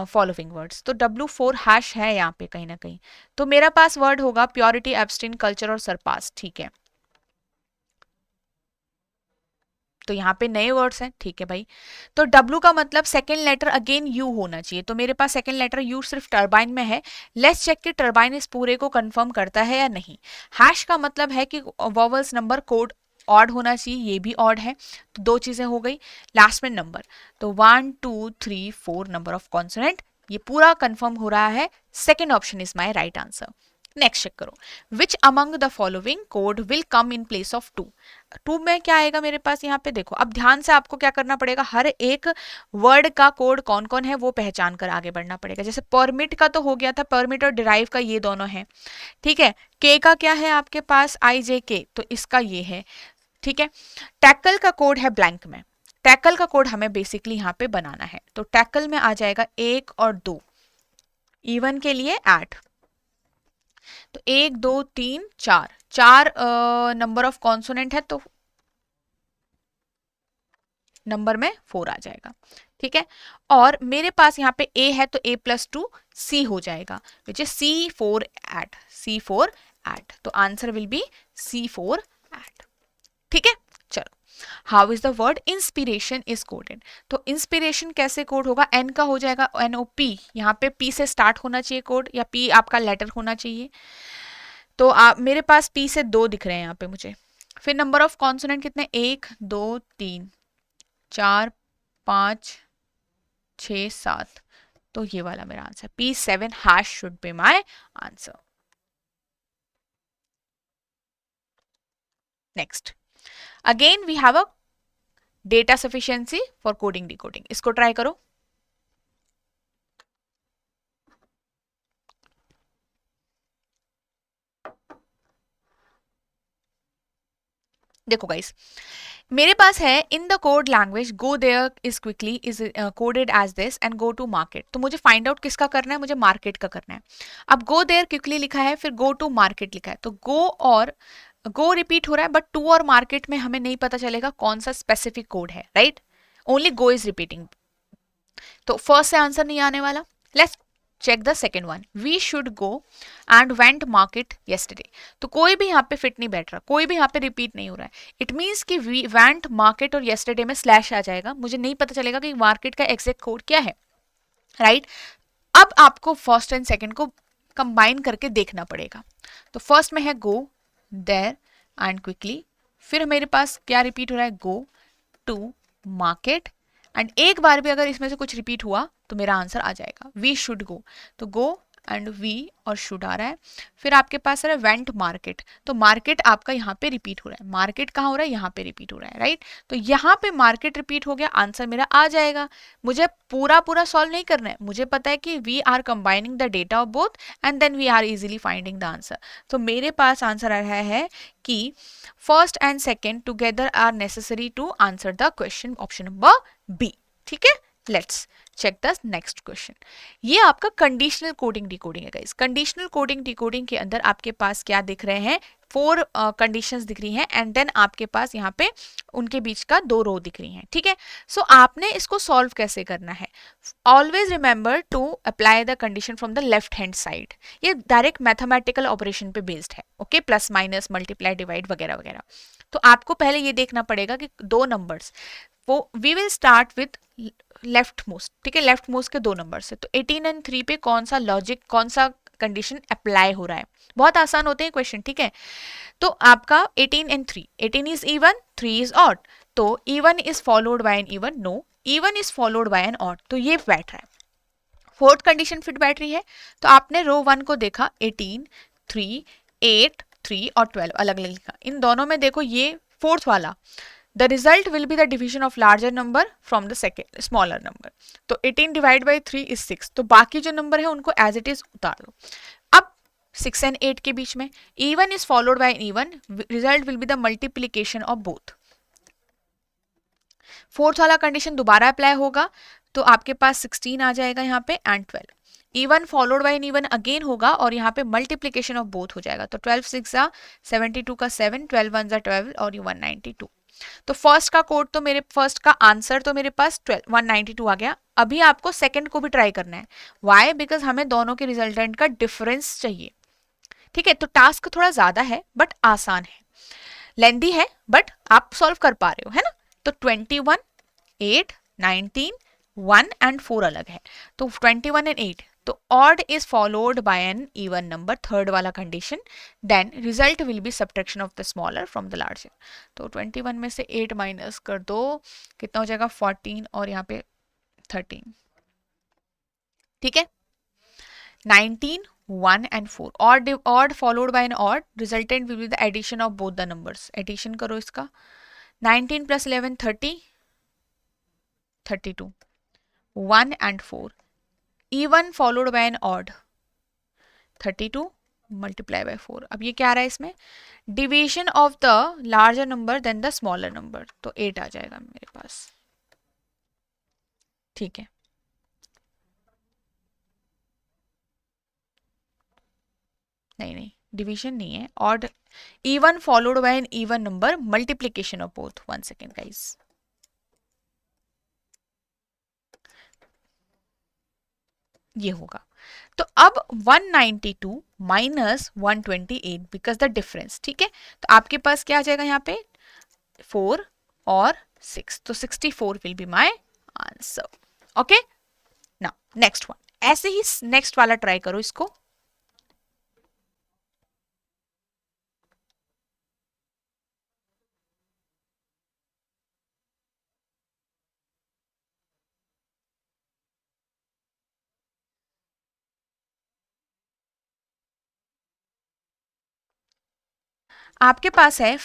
following words, तो W4 हैश है यहाँ पे कहीं ना कहीं, तो मेरा पास वर्ड होगा प्योरिटी, एब्स्टिन, कल्चर और सरपास, ठीक है। तो यहाँ पे नए वर्ड्स हैं, ठीक है भाई। तो W का मतलब सेकेंड लेटर अगेन U होना चाहिए, तो मेरे पास सेकेंड लेटर U सिर्फ टर्बाइन में है। लेट्स चेक कि टर्बाइन इस पूरे को कंफर्म करता है या नहीं। हैश का मतलब है कि वॉवल्स नंबर कोड ऑड होना चाहिए, ये भी ऑड है, तो 2 चीजें हो गई। लास्ट में नंबर, तो 1 2 3 4 नंबर ऑफ कॉन्सोनेंट, ये पूरा कंफर्म हो रहा है, second option is my right answer. Next check करो, which among the following code will come in place of two. Two में क्या आएगा मेरे पास यहाँ पे, देखो अब ध्यान से आपको क्या करना पड़ेगा, हर एक वर्ड का कोड कौन कौन है वो पहचान कर आगे बढ़ना पड़ेगा। जैसे परमिट का तो हो गया था, परमिट और डिराइव का ये दोनों है, ठीक है। के का क्या है आपके पास, आई जे के, तो इसका ये है, ठीक है। टैकल का कोड है ब्लैंक में, टैकल का कोड हमें बेसिकली यहाँ पे बनाना है, तो टैकल में आ जाएगा 1 और 2, इवन के लिए 8, तो 1 2 3 4, चार नंबर ऑफ कॉन्सोनेंट है तो नंबर में 4 आ जाएगा, ठीक है। और मेरे पास यहाँ पे a है तो a प्लस 2 c हो जाएगा, which is C4 at, C4 at, तो answer will be C4 at, ठीक है। चलो, how is the word inspiration is coded, तो इंस्पिरेशन कैसे कोड होगा, n का हो जाएगा NOP, यहाँ पे p से स्टार्ट होना चाहिए कोड, या p आपका लेटर होना चाहिए, तो आप मेरे पास p से 2 दिख रहे हैं यहाँ पे मुझे। फिर नंबर ऑफ कॉन्सोनेंट कितने, 1 2 3 4 5 6 7, तो ये वाला मेरा answer P7 hash should be my answer. Next, again we have a data sufficiency for coding decoding, इसको ट्राई करो। देखो गाइस, मेरे पास है in the code language go there is quickly is coded as this and go to market, तो मुझे फाइंड आउट किसका करना है, मुझे मार्केट का करना है। अब गो देयर क्विकली लिखा है, फिर गो टू मार्केट लिखा है, तो गो और गो रिपीट हो रहा है, बट टू और मार्केट में हमें नहीं पता चलेगा कौन सा स्पेसिफिक कोड है, right, only go is repeating, तो फर्स्ट से आंसर नहीं आने वाला। Let's check the second one, we should go and went market yesterday, तो कोई भी यहाँ पे फिट नहीं बैठ रहा, कोई भी यहाँ पे रिपीट नहीं हो रहा है, इट मीन्स कि वी वेंट मार्केट और येस्टरडे में स्लैश आ जाएगा, मुझे नहीं पता चलेगा कि मार्केट का एग्जैक्ट कोड क्या है, राइट। अब आपको फर्स्ट एंड सेकेंड को कंबाइन करके देखना पड़ेगा, तो फर्स्ट में है गो देयर एंड क्विकली, फिर मेरे पास क्या रिपीट हो रहा है, गो टू मार्केट, एंड एक बार भी अगर इसमें से कुछ रिपीट हुआ तो मेरा आंसर आ जाएगा वी शुड गो, तो गो एंड वी और शुड आ रहा है। फिर आपके पास है वेंट मार्केट, तो मार्केट आपका यहाँ पे रिपीट हो रहा है, मार्केट कहाँ हो रहा है, यहाँ पे रिपीट हो रहा है, राइट, तो यहाँ पे मार्केट रिपीट हो गया, आंसर मेरा आ जाएगा। मुझे पूरा पूरा सॉल्व नहीं करना है, मुझे पता है कि we are combining the data of both and then we are easily finding the answer, तो मेरे पास आंसर आ रहा है कि first and second together are necessary to answer the question, option number B, ठीक है। Let's check the next question, ये आपका कंडीशनल कोडिंग डिकोडिंग है गाइस। कंडीशनल कोडिंग डिकोडिंग के अंदर आपके पास क्या दिख रहे हैं, 4 कंडीशंस दिख रही हैं एंड देन आपके पास यहाँ पे उनके बीच का 2 रो दिख रही हैं, ठीक है। सो आपने इसको सॉल्व कैसे करना है, always remember to apply the condition from the left hand side, ये डायरेक्ट मैथमेटिकल ऑपरेशन पे बेस्ड है, okay, plus minus multiply divide वगैरह वगैरह। तो आपको पहले ये देखना पड़ेगा कि 2 नंबर्स, वो we will start with left most, ठीक है, लेफ्ट मोस्ट के 2 नंबर से, तो 18 एंड 3 पे कौन सा लॉजिक, कौन सा कंडीशन अप्लाई हो रहा है, बहुत आसान होते हैं क्वेश्चन, ठीक है। तो आपका 18 and 3, 18 is even, 3 is odd, तो even is followed by an even, no, even is followed by an odd, तो ये बैठ रहा है। फोर्थ कंडीशन फिट बैठ रही है, तो आपने रो 1 को देखा, 18 3 8 3 और 12 अलग अलग लिखा, इन दोनों में देखो ये फोर्थ वाला, the result will be the division of larger number from the second smaller number, तो 18 divided by 3 is 6, तो बाकी जो नंबर है उनको as it is उतार दो। अब 6 and 8 के बीच में even is followed by even, result will be the multiplication of both, fourth वाला कंडीशन दोबारा अप्लाई होगा, तो आपके पास 16 आ जाएगा यहाँ पे and 12, even followed by an even again होगा और यहाँ पे मल्टीप्लीकेशन ऑफ बोथ हो जाएगा, तो 12 6 72 का 7, 12 1 12 और 192, तो फर्स्ट का कोड तो मेरे फर्स्ट का आंसर तो मेरे पास 192 आ गया। अभी आपको सेकंड को भी ट्राई करना है, वाई, बिकॉज हमें दोनों के रिजल्टेंट का डिफरेंस चाहिए, ठीक है। तो टास्क थोड़ा ज्यादा है बट आसान है, लेंदी है बट आप सॉल्व कर पा रहे हो, है ना। तो 21 8 19 1 एंड 4 अलग है, तो 21 एंड 8, तो odd is followed by an even number, third वाला condition, then result will be subtraction of the smaller from the larger, तो 21 में से 8 माइनस कर दो, कितना हो जाएगा 14 और यहाँ पे 13, ठीक है। 19 1 and 4. Odd followed by an odd. Resultant will be the addition of both the numbers. Addition करो इसका. 19 plus 11 30. 32. 1 and 4. Even followed by an odd. 32 multiply by 4. अब ये क्या आ रहा है इसमें? Division of the larger number than the smaller number. तो 8 आ जाएगा मेरे पास. ठीक है. नहीं डिवीजन नहीं है. Odd even followed by an even number, multiplication of both. 1 second guys. ये होगा. तो अब 192 माइनस 128 बिकॉज द डिफरेंस. ठीक है, तो आपके पास क्या आ जाएगा यहाँ पे? 4 और 6. तो 64 will be my answer. Okay, now next one. ऐसे ही नेक्स्ट वाला ट्राई करो इसको. आपके पास है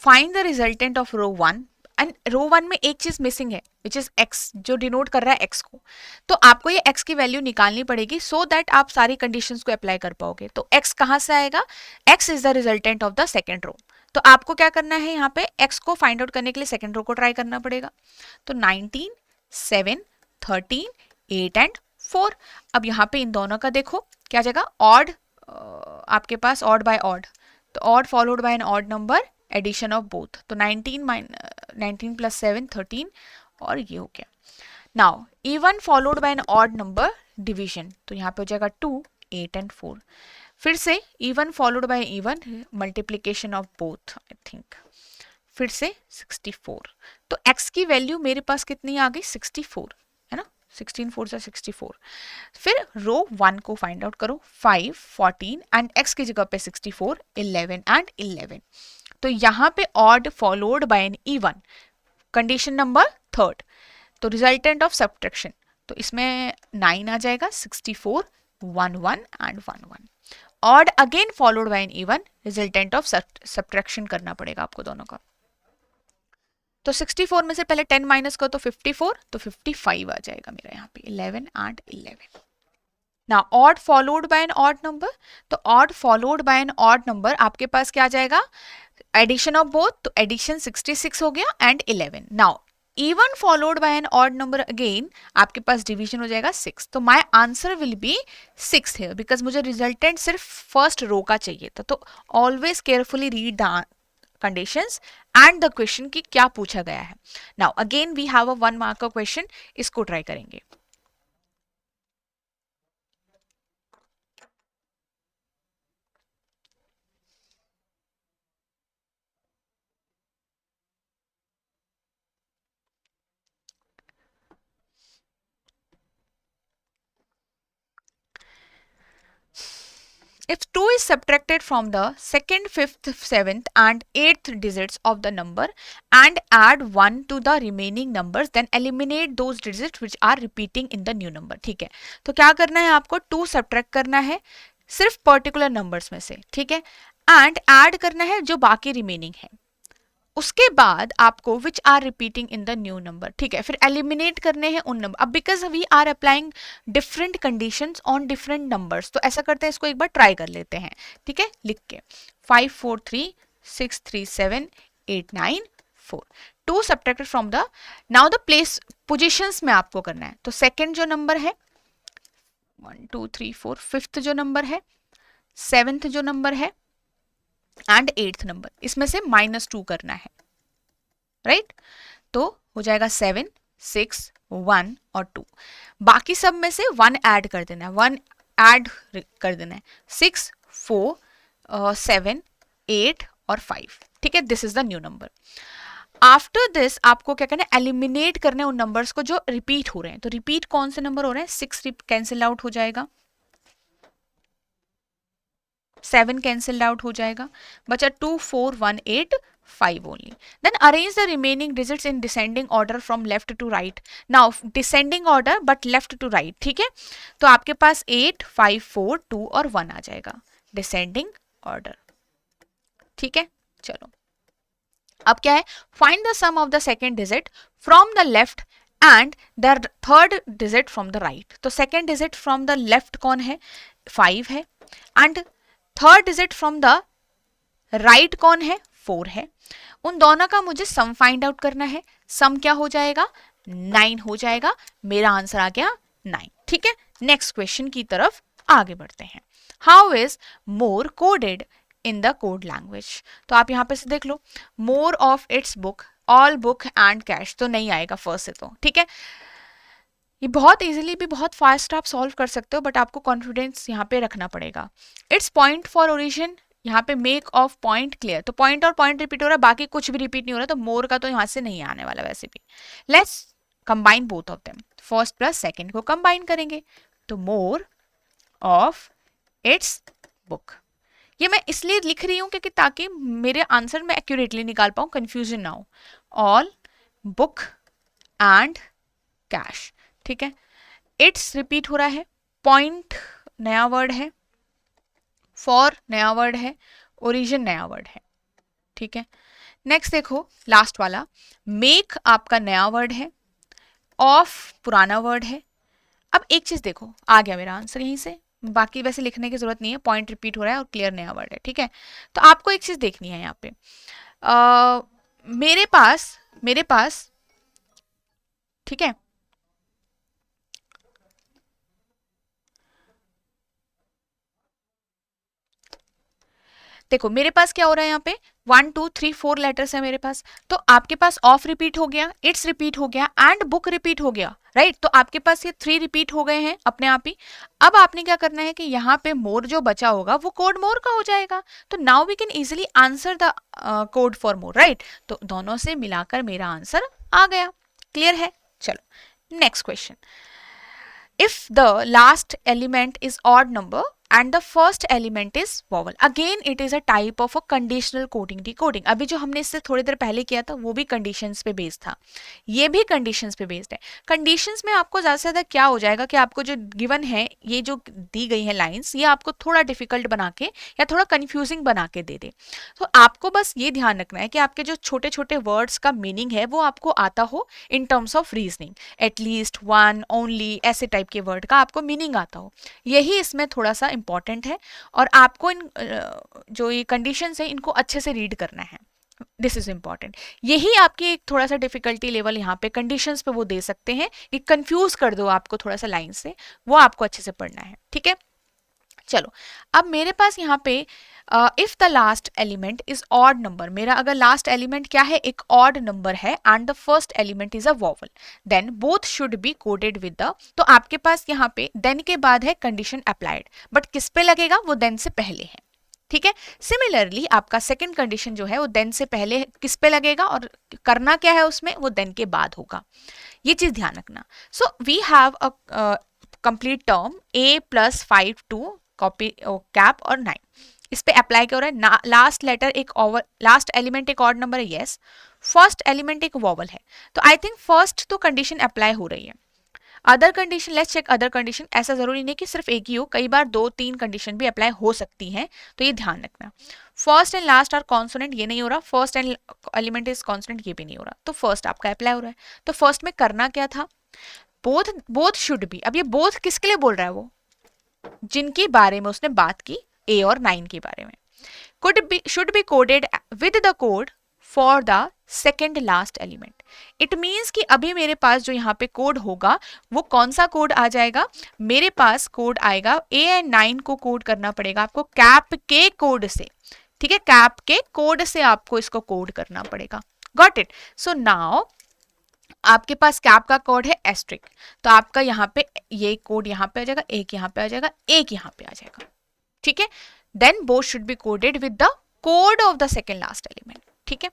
find the resultant of row 1 and row 1 में एक चीज मिसिंग है विच इज x, जो डिनोट कर रहा है x को. तो आपको ये x की वैल्यू निकालनी पड़ेगी सो दैट आप सारी कंडीशंस को अप्लाई कर पाओगे. तो x कहां से आएगा? x is the resultant of the second row. तो आपको क्या करना है यहाँ पे? x को फाइंड आउट करने के लिए सेकेंड रो को ट्राई करना पड़ेगा. तो 19 7 13 8 एंड 4. अब यहाँ पे इन दोनों का देखो क्या जाएगा? ऑड. आपके पास ऑड बाय ऑड, तो odd followed by an odd number, addition of both. तो 19 प्लस 7 13 और ये हो गया. Now even followed by an odd number, division. तो यहाँ पे हो जाएगा 2 8 एंड 4. फिर से even followed bye even, multiplication of both I think. फिर से 64. तो x की वैल्यू मेरे पास कितनी आ गई? 64 है ना. 16 4 से 64. फिर रो 1 को फाइंड आउट करो. 5 14 एंड x की जगह पे 64 11 एंड 11. तो यहाँ पे odd followed by an even, condition number third. तो रिजल्टेंट ऑफ सब्ट्रैक्शन, तो इसमें 9 आ जाएगा. 64 1 1 and 1 1. Odd again followed by an even, resultant of subtraction करना पड़ेगा आपको दोनों का. तो 64 में से पहले 10 माइनस करो तो 54, तो 55 आ जाएगा मेरा यहाँ पे. 11 and 11. Now odd followed by an odd number. तो odd followed by an odd number आपके पास क्या आ जाएगा? Addition of both. तो एडिशन 66 हो गया and 11. Now even followed by an odd number, again आपके पास डिवीजन हो जाएगा 6. तो my answer will be 6 here because मुझे रिजल्टेंट सिर्फ फर्स्ट रो का चाहिए था. तो always carefully read the conditions and the question की क्या पूछा गया है. Now again we have a 1 mark का क्वेश्चन, इसको ट्राई करेंगे. If 2 is subtracted from the 2nd, 5th, 7th and 8th digits of the number and add 1 to the remaining numbers, then eliminate those digits which are repeating in the new number. ठीक है, तो क्या करना है आपको? 2 subtract करना है सिर्फ पर्टिकुलर नंबर्स में से. ठीक है, एंड ऐड करना है जो बाकी रिमेनिंग है. उसके बाद आपको which are repeating in the new number. ठीक है, फिर एलिमिनेट करने हैं उन नंबर. अब because we are applying different conditions on different numbers, तो ऐसा करते हैं, इसको एक बार ट्राई कर लेते हैं. ठीक है, लिख के 5 4 3 6 3 7 8 9 4. 2 subtracted from the, now the place positions में आपको करना है. तो सेकेंड जो नंबर है 1 2 3 4, फिफ्थ जो नंबर है, सेवेंथ जो नंबर है एंड 8th नंबर, इसमें से -2 करना है. राइट, तो हो जाएगा 7 6 1 और 2. बाकी सब में से 1 ऐड कर देना है. 1 ऐड कर देना है. 6 4 7 8 और 5. ठीक है, this is the new number. After this आपको क्या करना है? एलिमिनेट करना है उन नंबर्स को जो रिपीट हो रहे हैं. तो रिपीट कौन से नंबर हो रहे हैं? 6 कैंसिल आउट हो जाएगा, 7 कैंसिल आउट हो जाएगा, बचा 2 4 1 8 5 only. Then arrange the remaining digits in descending order from left to right. Now descending order but left to right, ठीक है? तो आपके पास 8, 5, 4, 2 और 1 आ जाएगा descending order, ठीक है? चलो अब क्या है, find the sum of the second digit from the left and the third digit from the right. तो second digit from the left कौन है, 5 है, and third digit from the right कौन है, 4 है. उन दोनों का मुझे सम फाइंड आउट करना है. सम क्या हो जाएगा, 9 हो जाएगा. मेरा आंसर आ गया 9, ठीक है? नेक्स्ट क्वेश्चन की तरफ आगे बढ़ते हैं. How is more coded in the code language. तो आप यहाँ पे से देख लो, more of its book, all book and cash, तो नहीं आएगा फर्स्ट से, तो ठीक है? ये बहुत इजीली भी बहुत फास्ट आप सॉल्व कर सकते हो, बट आपको कॉन्फिडेंस यहाँ पे रखना पड़ेगा. इट्स पॉइंट फॉर ओरिजिन, यहाँ पे मेक ऑफ पॉइंट क्लियर, तो पॉइंट और पॉइंट रिपीट हो रहा है, बाकी कुछ भी रिपीट नहीं हो रहा, तो मोर का तो यहाँ से नहीं आने वाला वैसे भी. Let's combine both of them, first plus second को कंबाइन करेंगे, तो मोर ऑफ इट्स बुक. ये मैं इसलिए लिख रही हूँ क्योंकि ताकि मेरे आंसर में एक्यूरेटली निकाल पाऊँ, कंफ्यूजन ना हो. ऑल बुक एंड कैश, ठीक है? इट्स रिपीट हो रहा है, पॉइंट नया वर्ड है, फॉर नया वर्ड है, ओरिजिन नया वर्ड है, ठीक है? नेक्स्ट देखो लास्ट वाला, मेक आपका नया वर्ड है, ऑफ पुराना वर्ड है. अब एक चीज देखो, आ गया मेरा आंसर यहीं से, बाकी वैसे लिखने की जरूरत नहीं है, पॉइंट रिपीट हो रहा है और क्लियर नया वर्ड है, ठीक है? तो आपको एक चीज देखनी है यहाँ पे, मेरे पास ठीक है, देखो मेरे पास क्या हो रहा है यहाँ पे, 1 2 3 4 लेटर्स है मेरे पास. तो आपके पास ऑफ रिपीट हो गया, इट्स रिपीट हो गया एंड बुक रिपीट हो गया, राइट? तो आपके पास ये 3 रिपीट हो गए हैं अपने आप ही. अब आपने क्या करना है कि यहाँ पे मोर जो बचा होगा वो कोड मोर का हो जाएगा. तो now we can easily answer the code for more, right? तो दोनों से मिलाकर मेरा आंसर आ गया. क्लियर है? चलो next question. If the last element is odd number and the first element is vowel, again it is a type of a conditional coding decoding. अभी जो हमने इससे थोड़ी देर पहले किया था वो भी कंडीशंस पे बेस्ड था, ये भी कंडीशंस पे बेस्ड है. कंडीशंस में आपको ज़्यादा से ज़्यादा क्या हो जाएगा कि आपको जो गिवन है, ये जो दी गई है लाइन्स, ये आपको थोड़ा डिफिकल्ट बना के या थोड़ा कन्फ्यूजिंग बना के दे दे. तो आपको बस ये ध्यान रखना है कि आपके जो छोटे छोटे वर्ड्स का मीनिंग है वो आपको आता हो in terms of reasoning, at least, one, only, ऐसे टाइप के वर्ड का आपको मीनिंग आता हो. यही इसमें थोड़ा सा इंपॉर्टेंट है और आपको इन जो ये कंडीशंस है इनको अच्छे से रीड करना है. This is important. यही आपकी एक थोड़ा सा डिफिकल्टी लेवल यहाँ पे कंडीशंस पे वो दे सकते हैं कि कंफ्यूज कर दो आपको थोड़ा सा लाइन से, वो आपको अच्छे से पढ़ना है, ठीक है? चलो अब मेरे पास यहाँ पे if the last element is odd number, मेरा अगर लास्ट एलिमेंट क्या है, एक ऑड नंबर है and the first element is a vowel, then both should be coded with the. तो आपके पास यहाँ पे देन के बाद है कंडीशन अप्लाइड, बट किस पे लगेगा, वो देन से पहले है, ठीक है? सिमिलरली आपका सेकंड कंडीशन जो है वो देन से पहले किस पे लगेगा और करना क्या है उसमें, वो देन के बाद होगा. ये चीज ध्यान रखना. So we have a complete term a + 5 2 copy cap और 9. इस पे अप्लाई क्या हो रहा है, लास्ट लेटर एक लास्ट एलिमेंट एक ऑड नंबर है, यस. फर्स्ट एलिमेंट एक वॉवल है, तो आई थिंक फर्स्ट तो कंडीशन अप्लाई हो रही है. Other condition, let's check other condition. ऐसा जरूरी नहीं कि सिर्फ एक ही हो, कई बार 2-3 कंडीशन भी अप्लाई हो सकती हैं, तो ये ध्यान रखना. First and last are consonant, ये नहीं हो रहा. First and element is consonant, ये भी नहीं हो रहा. तो फर्स्ट आपका अप्लाई हो रहा है. तो फर्स्ट में करना क्या था, बोथ शुड बी. अब ये बोथ किसके लिए बोल रहा है, वो जिनके बारे में उसने बात की, A और 9 के बारे में. Should be coded with the code for the second last element. It means कि अभी मेरे पास जो यहाँ पे कोड होगा वो कौन सा कोड आ जाएगा, मेरे पास कोड आएगा A एंड 9 को कोड करना पड़ेगा आपको कैप के कोड से, ठीक है? कैप के कोड से आपको इसको कोड करना पड़ेगा. Got it? सो नाउ आपके पास कैप का कोड है एस्ट्रिक, तो आपका यहाँ पे ये कोड यहाँ पे आ जाएगा, एक यहाँ पे आ जाएगा, एक यहाँ पे आ जाएगा, ठीक है? Then both should be coded with the code of the second last element, ठीक है?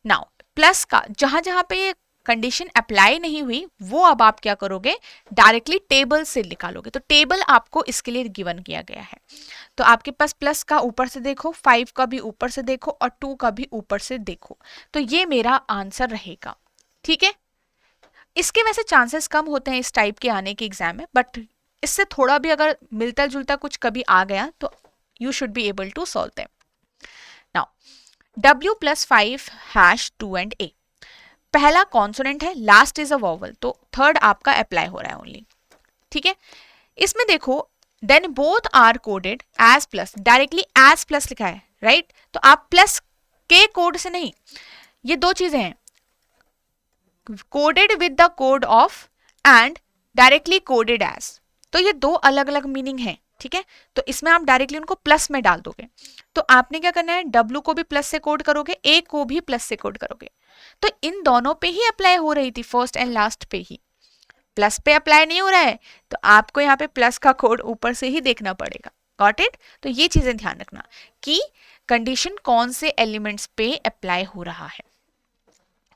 नाउ प्लस का जहां जहां पे ये कंडीशन अप्लाई नहीं हुई वो अब आप क्या करोगे, डायरेक्टली टेबल से निकालोगे। तो टेबल आपको इसके लिए गिवन किया गया है। तो आपके पास प्लस का ऊपर से देखो, 5 का भी ऊपर से देखो और 2 का भी ऊपर से देखो। तो ये मेरा आंसर रहेगा। ठीक है, इसके वैसे चांसेस कम होते हैं इस टाइप के आने के एग्जाम में, बट इससे थोड़ा भी अगर मिलता जुलता कुछ कभी आ गया तो you should be able to solve them. Now W + 5 #2 and A, पहला कॉन्सोनेंट है, लास्ट इज अ वॉवल, तो थर्ड आपका अप्लाई हो रहा है ओनली। ठीक है, इसमें देखो then both are coded as plus, directly as plus लिखा है, राइट? तो आप प्लस के कोड से नहीं, ये दो चीजें हैं, coded with the code of and directly coded as, तो ये दो अलग अलग मीनिंग है। ठीक है, तो इसमें आप डायरेक्टली उनको प्लस में डाल दोगे। तो आपने क्या करना है, W को भी प्लस से कोड करोगे, A को भी प्लस से कोड करोगे। तो इन दोनों पे ही अप्लाई हो रही थी, फर्स्ट एंड लास्ट पे ही, प्लस पे अप्लाई नहीं हो रहा है, तो आपको यहाँ पे प्लस का कोड ऊपर से ही देखना पड़ेगा। Got it? तो ये चीजें ध्यान रखना कि कंडीशन कौन से एलिमेंट्स पे अप्लाई हो रहा है।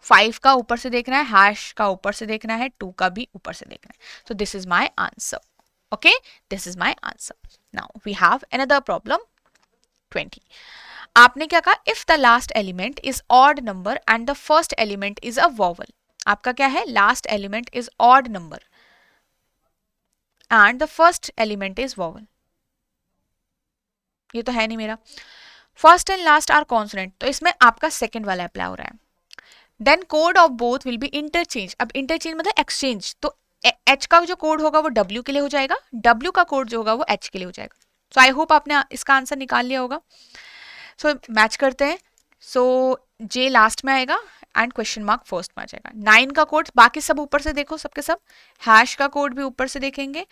5 का ऊपर से देखना है, हैश का ऊपर से देखना है, 2 का भी ऊपर से देखना है। So this is my answer. Okay, this is my answer. Now we have another problem 20. आपने क्या कहा, if the last element is odd number and the first element is a vowel. आपका क्या है, last element is odd number and the first element is vowel. ये तो है नहीं मेरा, first and last are consonant, तो इसमें आपका सेकंड वाला अप्लाई हो रहा है। Then code of both will be interchange, अब इंटरचेंज मतलब एक्सचेंज, तो H का जो कोड होगा वो W के लिए हो जाएगा, W का कोड जो होगा वो H के लिए हो जाएगा। सो आई होप आपने इसका आंसर निकाल लिया होगा। सो मैच करते हैं। सो J लास्ट में आएगा एंड क्वेश्चन मार्क फर्स्ट में आ जाएगा। 9 का कोड बाकी सब ऊपर से देखो, सबके सब, हैश का कोड भी ऊपर से देखेंगे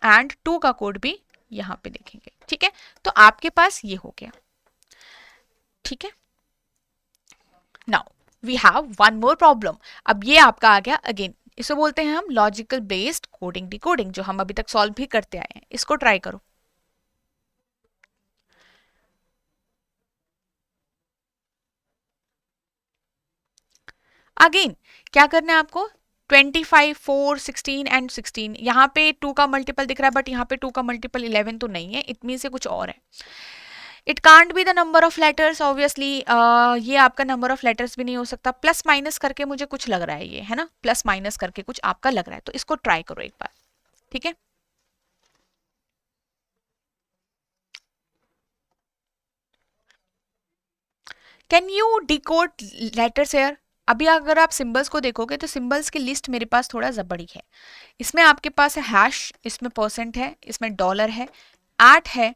एंड 2 का कोड भी यहां पे देखेंगे। ठीक है, तो आपके पास ये हो गया। ठीक है, now we have one more problem. अब ये आपका आ गया अगेन, इसे बोलते हैं हम लॉजिकल बेस्ड कोडिंग डिकोडिंग, जो हम अभी तक सॉल्व भी करते आए हैं। इसको ट्राई करो। अगेन क्या करना है आपको, 25, 4, 16 एंड 16, यहाँ पे 2 का मल्टीपल दिख रहा है बट यहाँ पे 2 का मल्टीपल 11 तो नहीं है, इट मीन से कुछ और है। It can't be the number of letters, obviously ये आपका नंबर ऑफ लेटर्स भी नहीं हो सकता। प्लस माइनस करके मुझे कुछ लग रहा है, ये है ना, प्लस माइनस करके कुछ आपका लग रहा है, तो इसको ट्राई करो एक बार। ठीक है, can you decode letters here? अभी अगर आप सिंबल्स को देखोगे तो सिंबल्स की लिस्ट मेरे पास थोड़ा बड़ी है। इसमें आपके पास है हैश, इसमें परसेंट है, इसमें डॉलर है, ऐट है,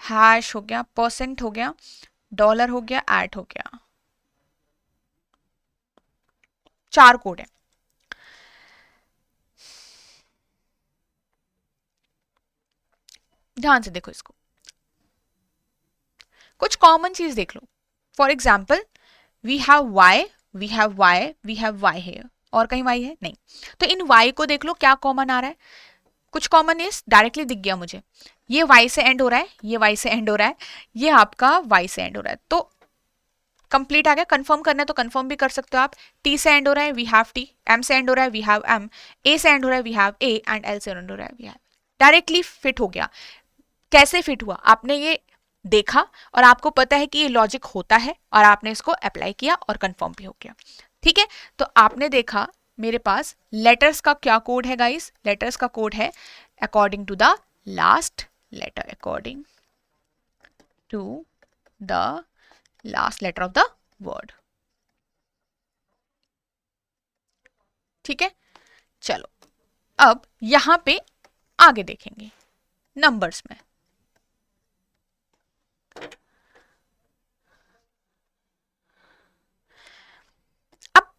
हैश हो गया, परसेंट हो गया, डॉलर हो गया, ऐट हो गया, 4 कोड है। ध्यान से देखो इसको, कुछ कॉमन चीज देख लो। For example we have Y, we have Y, we have Y है, और कहीं वाई है नहीं, तो इन वाई को देख लो क्या कॉमन आ रहा है। कुछ कॉमन इज डायरेक्टली दिख गया मुझे, ये वाई से एंड हो रहा है, ये वाई से एंड हो रहा है, ये आपका वाई से एंड हो रहा है, तो कंप्लीट आ गया। कंफर्म करना है तो कंफर्म भी कर सकते हो आप। टी से एंड हो रहा है, वी हैव टी, एम से एंड हो रहा है, वी हैव एम, ए से एंड हो रहा है, we have A, and L से एंड हो रहा है, वी हैव। डायरेक्टली फिट हो गया। कैसे फिट हुआ, आपने ये देखा और आपको पता है कि ये लॉजिक होता है और आपने इसको अप्लाई किया और कंफर्म भी हो गया। ठीक है, तो आपने देखा मेरे पास लेटर्स का क्या कोड है गाइस, लेटर्स का कोड है according to the last letter, according to the last letter of the word. ठीक है, चलो अब यहां पे आगे देखेंगे नंबर्स में। अब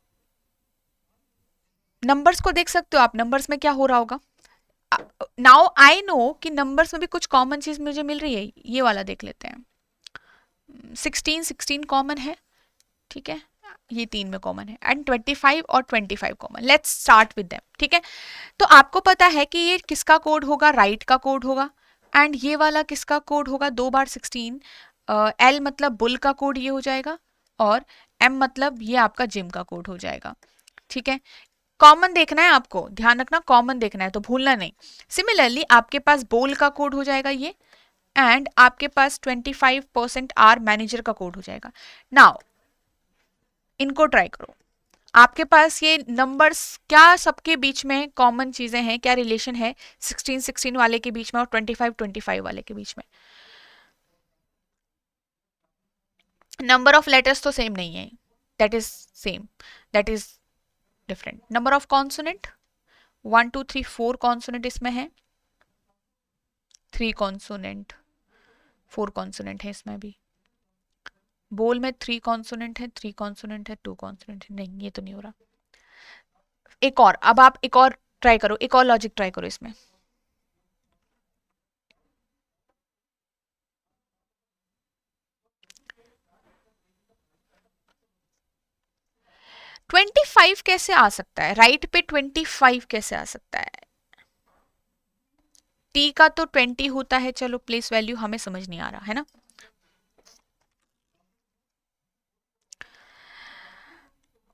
नंबर्स को देख सकते हो आप, नंबर्स में क्या हो रहा होगा। नाउ आई नो कि नंबर्स में भी कुछ कॉमन चीज मुझे मिल रही है, ये वाला देख लेते हैं। 16 कॉमन है, ठीक है, ये 3 में कॉमन है, एंड 25 और 25 common. Let's start with them. ठीक है, तो आपको पता है कि ये किसका कोड होगा, राइट का कोड होगा, एंड ये वाला किसका कोड होगा, 2 बार 16, एल मतलब बुल का कोड ये हो जाएगा, और M मतलब ये आपका जिम का कोड हो जाएगा, ठीक है। कॉमन देखना है आपको, ध्यान रखना कॉमन देखना है तो भूलना नहीं। सिमिलरली आपके पास बोल का कोड हो जाएगा ये, एंड आपके पास 25% आर मैनेजर का कोड हो जाएगा। नाउ इनको ट्राई करो, आपके पास ये नंबर्स क्या सबके बीच में कॉमन चीजें हैं, क्या रिलेशन है 16 वाले के बीच में और 25 वाले के बीच में? नंबर ऑफ लेटर्स तो सेम नहीं है, that is same, that is different. Number of consonant 1 2 3 4 consonant इसमें है, 3 कॉन्सोनेंट 4 कॉन्सोनेंट है इसमें भी। बोल में 3 कॉन्सोनेंट है, 3 कॉन्सोनेंट है, 2 कॉन्सोनेंट है, नहीं ये तो नहीं हो रहा। एक और, अब आप एक और ट्राई करो, एक और लॉजिक ट्राई करो इसमें। ट्वेंटी फाइव कैसे आ सकता है राइट पे? 25 कैसे आ सकता है? टी का तो 20 होता है, चलो प्लेस वैल्यू हमें समझ नहीं आ रहा है ना।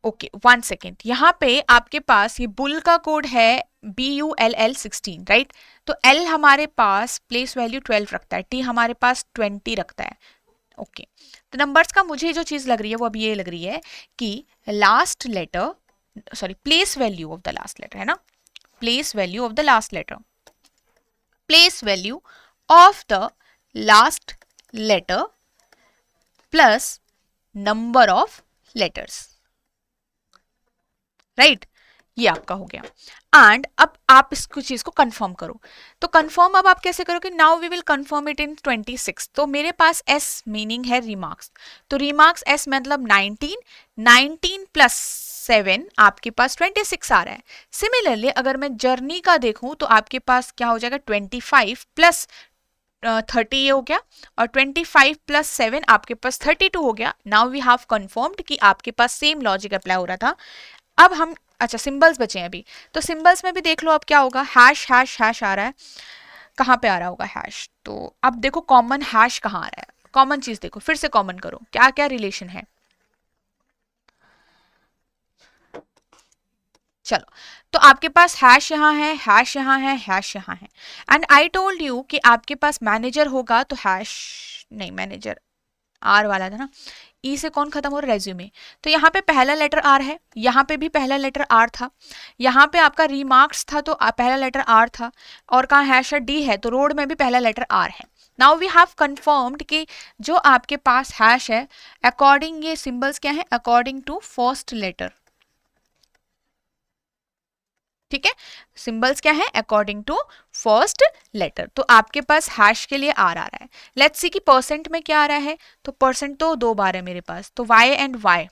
ओके 1 सेकेंड, यहाँ पे आपके पास ये बुल का कोड है BULL 16, राइट। तो L हमारे पास प्लेस वैल्यू 12 रखता है, T हमारे पास 20 रखता है। ओके तो नंबर्स का मुझे जो चीज लग रही है वो अब ये लग रही है कि last letter, sorry place value of the last letter है ना, place value of the last letter, place value of the last letter plus number of letters, right. ये आपका हो गया। एंड अब आप इसको चीज को कंफर्म करो, तो कंफर्म अब आप कैसे करोगे? Now we will confirm it in 26। तो मेरे पास S मीनिंग है रिमार्क्स, तो रिमार्क्स S मतलब 19, 19 प्लस 7 आपके पास 26 आ रहा है। सिमिलरली अगर मैं जर्नी का देखूं तो आपके पास क्या हो जाएगा? 25 प्लस 30 ये हो गया, और 25 प्लस 7 आपके पास 32 हो गया। नाउ वी हैव कंफर्म्ड कि आपके पास सेम लॉजिक अप्लाई हो रहा था। अब हम, अच्छा सिंबल्स बचे हैं अभी, तो सिंबल्स में भी देख लो अब क्या होगा। हैश हैश हैश आ रहा है, कहाँ पे आ रहा होगा हैश? तो अब देखो कॉमन हैश कहाँ आ रहा है, कॉमन चीज देखो, फिर से कॉमन करो क्या क्या रिलेशन है। चलो तो आपके पास हैश यहाँ है, हैश यहाँ है, हैश यहाँ है, एंड आई टोल्ड यू कि आपके पास मैनेजर होगा तो हैश नहीं, मैनेजर आर वाला था ना, ई से कौन खत्म हो रहा है? रेज्यूमे। तो यहाँ पे पहला लेटर आर है, यहाँ पे भी पहला लेटर आर था, यहाँ पे आपका रिमार्क्स था तो पहला लेटर आर था, और कहाँ हैश डी है तो रोड में भी पहला लेटर आर है। नाउ वी हैव कंफर्म्ड कि जो आपके पास हैश है अकॉर्डिंग, ये सिंबल्स क्या है? अकॉर्डिंग टू फर्स्ट लेटर, ठीक है। सिंबल्स क्या है? According to first letter. तो आपके पास हैश के लिए आर आ रहा है। लेट्स सी कि परसेंट में क्या आ रहा है, तो परसेंट तो 2 बार है मेरे पास, तो Y and Y,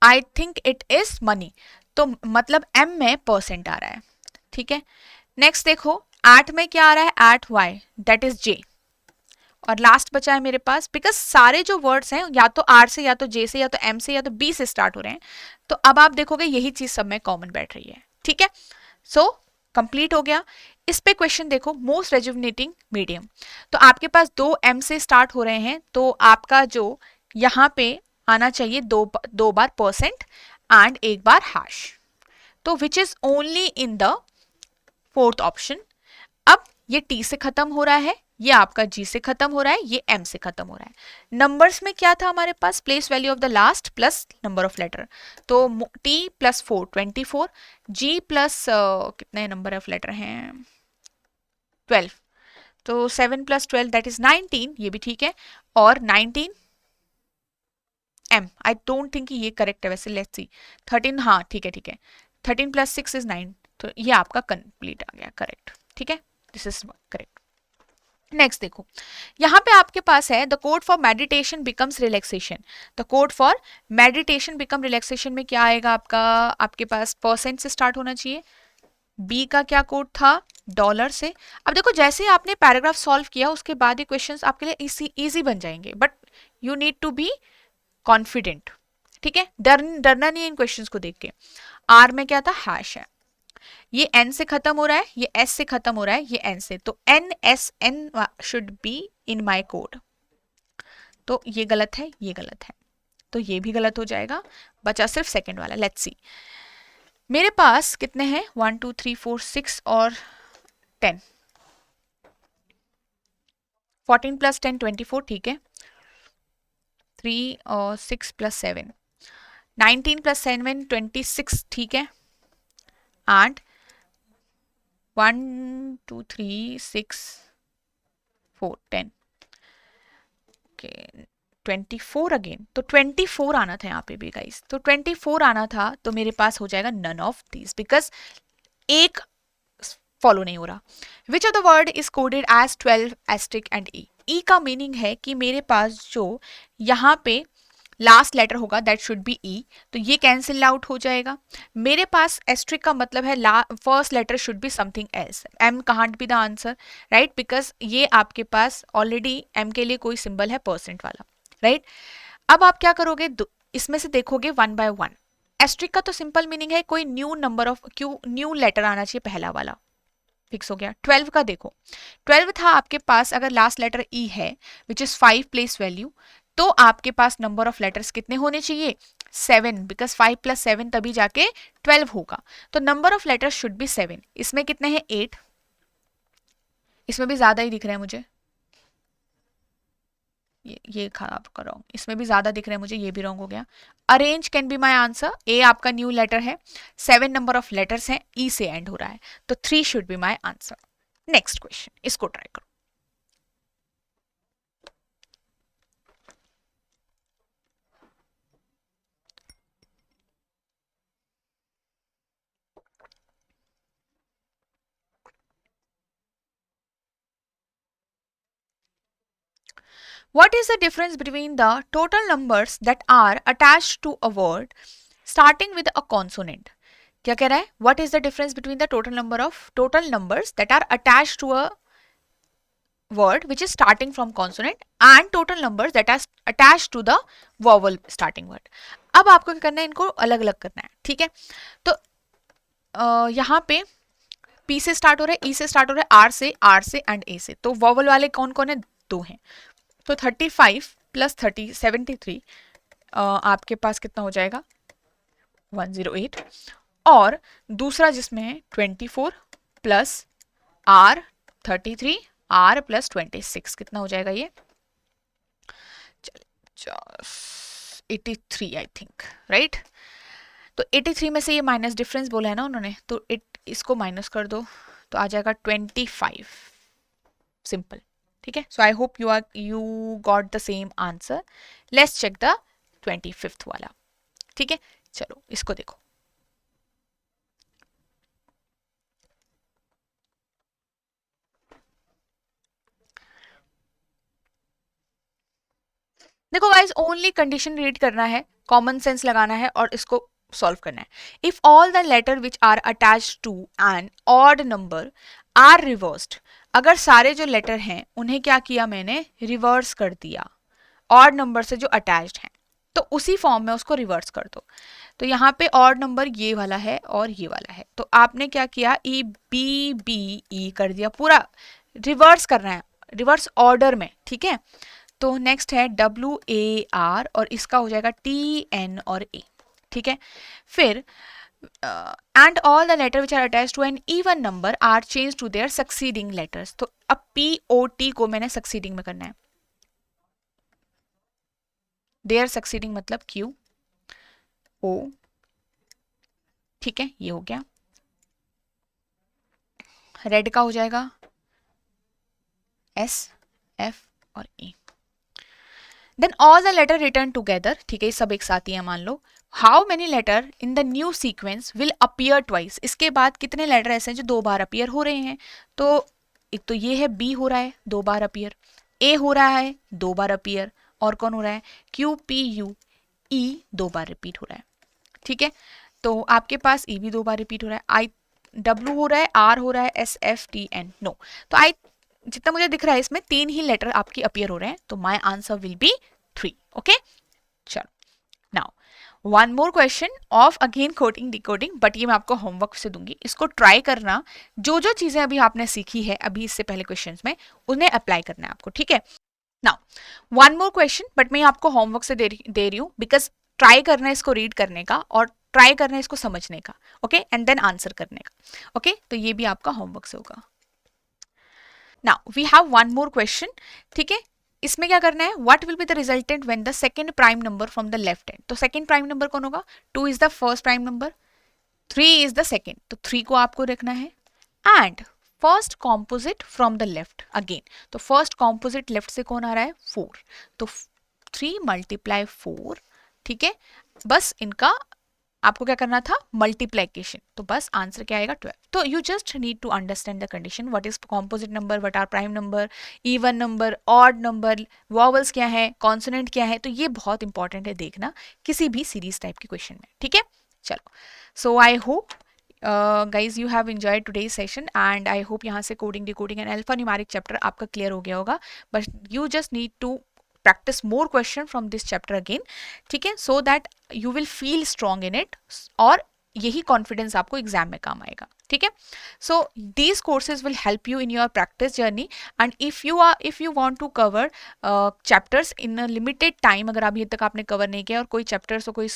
I think it is money, तो मतलब एम में परसेंट आ रहा है, ठीक है। नेक्स्ट देखो एट में क्या आ रहा है? एट वाई, दैट इज जे, और लास्ट बचा है मेरे पास, बिकॉज सारे जो वर्ड्स हैं या तो आर से या तो जे से या तो एम से या तो बी से स्टार्ट हो रहे हैं, तो अब आप देखोगे यही चीज सब में कॉमन बैठ रही है, ठीक है। सो कंप्लीट हो गया। इस पे क्वेश्चन देखो, मोस्ट रेजुविनेटिंग मीडियम, तो आपके पास 2 एम से स्टार्ट हो रहे हैं, तो आपका जो यहाँ पे आना चाहिए दो बार परसेंट एंड एक बार हैश, तो which is only in the fourth option. अब ये टी से खत्म हो रहा है, ये आपका जी से खत्म हो रहा है, ये एम से खत्म हो रहा है। नंबर्स में क्या था हमारे पास? Place value of the last plus number of letter, तो टी प्लस 4 24, जी प्लस कितने नंबर ऑफ लेटर हैं? 12, तो 7 प्लस 12 दैट इज 19, ये भी ठीक है, और 19 एम, आई डोंट थिंक ये करेक्ट है वैसे, लेट्स सी 13, हाँ ठीक है ठीक है, 13 प्लस 6 इज 9, तो ये आपका कंप्लीट आ गया करेक्ट, ठीक है, दिस इज करेक्ट। नेक्स्ट देखो, यहाँ पे आपके पास है the code for meditation becomes relaxation, the code for meditation become relaxation में क्या आएगा आपका? आपके पास परसेंट से स्टार्ट होना चाहिए, बी का क्या कोड था? डॉलर से। अब देखो जैसे ही आपने पैराग्राफ सॉल्व किया उसके बाद ये क्वेश्चंस आपके लिए इजी बन जाएंगे, but you need to be confident, ठीक है, डरना नहीं है इन क्वेश्चंस को देख के। आर में क्या था? हैश है, ये एन से खत्म हो रहा है, ये एस से खत्म हो रहा है, ये एन से, तो N S N should be in my code, तो ये गलत है, ये गलत है। तो ये भी गलत हो जाएगा, बचा सिर्फ सेकंड वाला। लेट्स सी, मेरे पास कितने हैं, 1 2 3 4 6 और 10, 14 प्लस 10 24, ठीक है, 3 और 6 प्लस 7 19 प्लस 7 26, ठीक है, एंड 1 2 3 6 4 10, ओके 24 अगेन, तो 24 आना था यहाँ पे भी गाइस, तो 24 आना था, तो मेरे पास हो जाएगा नन ऑफ दीज, बिकॉज एक फॉलो नहीं हो रहा। Which of the word is coded as 12 asterisk and E, E का मीनिंग है कि मेरे पास जो यहाँ पे लास्ट लेटर होगा दैट शुड बी ई, तो ये कैंसिल आउट हो जाएगा। मेरे पास एस्ट्रिक का मतलब है first letter should be something else, M can't be the answer, right, because ये आपके पास ऑलरेडी एम के लिए कोई सिंबल है परसेंट वाला, राइट। अब आप क्या करोगे, इसमें से देखोगे वन बाय वन। एस्ट्रिक का तो सिंपल मीनिंग है कोई new number of new letter आना चाहिए, पहला वाला फिक्स हो गया। 12 का देखो, 12 था आपके पास, अगर लास्ट लेटर ई है विच इज 5 प्लेस वैल्यू, तो आपके पास नंबर ऑफ लेटर्स कितने होने चाहिए, 7, बिकॉज 5 प्लस 7 तभी जाके 12 होगा, तो number of letters should be 7। इसमें कितने हैं 8, इसमें भी ज्यादा ही दिख रहे हैं मुझे, ये खराब कर रहा हूं, इसमें भी ज्यादा दिख रहे हैं मुझे, ये भी रॉन्ग हो गया। Orange can be my answer, A आपका न्यू लेटर है, 7 नंबर ऑफ लेटर्स हैं, ई से एंड हो रहा है, तो 3 should be my answer. Next question, इसको ट्राई करो। What is the difference between the total numbers that are attached to a word starting with a consonant? क्या कह रहा है, what is the difference between the total numbers that are attached to a word which is starting from consonant and total numbers that are attached to the vowel starting word? अब आपको क्या करना है, इनको अलग अलग करना है, ठीक है। तो यहाँ पे P से स्टार्ट हो रहा है, E से स्टार्ट हो रहा है, R से एंड A से, तो वॉवल वाले कौन कौन है, 2 हैं, तो 35 प्लस 30 73, आपके पास कितना हो जाएगा 108, और दूसरा जिसमें है 24 प्लस R 33 R प्लस 26, कितना हो जाएगा ये 83 आई थिंक, राइट। तो 83 में से ये माइनस डिफरेंस बोला है ना उन्होंने, तो इसको माइनस कर दो तो आ जाएगा 25, सिंपल, ठीक है। So I hope you got the same answer. Let's check the 25th वाला, ठीक है। चलो इसको देखो, देखो गाइस, ओनली कंडीशन रीड करना है, कॉमन सेंस लगाना है और इसको सॉल्व करना है। If all the letter which are attached to an odd number are reversed, अगर सारे जो लेटर हैं उन्हें क्या किया मैंने, रिवर्स कर दिया ऑड नंबर से जो अटैच्ड हैं, तो उसी फॉर्म में उसको रिवर्स कर दो। तो यहाँ पे ऑड नंबर ये वाला है और ये वाला है, तो आपने क्या किया, ई बी बी ई कर दिया, पूरा रिवर्स करना है, रिवर्स ऑर्डर में, ठीक है। तो नेक्स्ट है WAR और इसका हो जाएगा TN और A, ठीक है। फिर and all the letter which are attached to an even number are change to their succeeding letters, तो अब POT को मैंने सक्सीडिंग में करना है, देयर सक्सीडिंग मतलब QO, ठीक है, ये हो गया। रेड का हो जाएगा S F और E, then all the letter return together, ठीक है, सब एक साथ ही है मान लो। How many letter in the new sequence will appear twice, इसके बाद कितने लेटर ऐसे हैं जो 2 बार अपीयर हो रहे हैं, तो एक तो ये है B हो रहा है 2 बार अपीयर, A हो रहा है 2 बार अपीयर, और कौन हो रहा है QPU E 2 बार रिपीट हो रहा है, ठीक है। तो आपके पास E भी 2 बार रिपीट हो रहा है, W हो रहा है, R हो रहा है, SFTN नो, तो जितना मुझे दिख रहा है इसमें 3 ही लेटर आपकी अपीयर हो रहे हैं, तो my answer will be 3, okay. चलो now one more question of again coding decoding, but ये मैं आपको होमवर्क से दूंगी, इसको ट्राई करना, जो जो चीजें अभी आपने सीखी है अभी इससे पहले क्वेश्चंस में, उन्हें अप्लाई करना है आपको, ठीक है। Now one more question, but मैं आपको होमवर्क से दे रही हूँ, बिकॉज ट्राई करना है इसको रीड करने का और ट्राई करना है इसको समझने का, ओके, एंड देन आंसर करने का, ओके, तो ये भी आपका होमवर्क से होगा। Now we have one more question, ठीक है, इसमें क्या करना है, what will be the resultant when the second prime number from the left hand, तो सेकंड प्राइम नंबर कौन होगा, 2 is the first prime number, 3 is the second, तो 3 को आपको रखना है, and first composite from the left again, तो फर्स्ट कॉम्पोजिट लेफ्ट से कौन आ रहा है, 4, तो 3 मल्टीप्लाई 4, ठीक है, बस इनका आपको क्या करना था, मल्टीप्लीकेशन, तो बस आंसर क्या आएगा 12। तो you just need to understand the condition, what is composite number, what are prime number, even number, odd number, vowels क्या है, कॉन्सोनेंट क्या है, तो ये बहुत इंपॉर्टेंट है देखना किसी भी सीरीज टाइप के क्वेश्चन में, ठीक है। चलो, so I hope guys you have enjoyed today's session and I hope यहाँ से coding decoding and alphanumeric chapter आपका clear हो गया होगा, but you just need to practice more question from this chapter again, ठीक है, so that you will feel strong in it और यही confidence आपको एग्जाम में काम आएगा, ठीक है। सो these courses will help you in your practice journey and if you want to cover chapters in a limited time, अगर अभी तक आपने कवर नहीं किया और कोई चैप्टर्स और कोई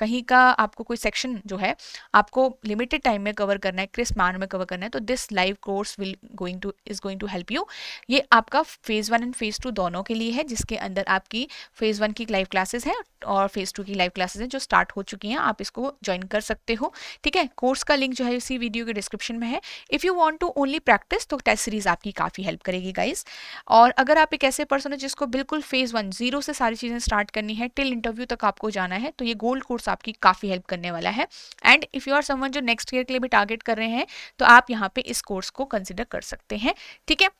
कहीं का आपको कोई सेक्शन जो है आपको लिमिटेड टाइम में कवर करना है, क्रिस्प मैनर में कवर करना है, तो this live course is going to help you. ये आपका फेज 1 एंड फेज 2 दोनों के लिए है, जिसके अंदर आपकी फेज 1 की लाइव क्लासेस है और फेज 2 की लाइव क्लासेस हैं जो स्टार्ट हो चुकी हैं, आप इसको ज्वाइन कर सकते हो, ठीक है। कोर्स का लिंक जो है इसी वीडियो के डिस्क्रिप्शन में है। If you want to only practice तो टेस्ट सीरीज आपकी काफ़ी हेल्प करेगी गाइस। और अगर आप एक ऐसे पर्सन हो जिसको बिल्कुल फेज 1 जीरो से सारी चीज़ें स्टार्ट करनी है, टिल इंटरव्यू तक आपको जाना है, तो ये गोल्ड कोर्स आपकी काफ़ी हेल्प करने वाला है। And if you are someone जो नेक्स्ट ईयर के लिए भी टारगेट कर रहे हैं, तो आप यहाँ पे इस कोर्स को कंसिडर कर सकते हैं, ठीक है।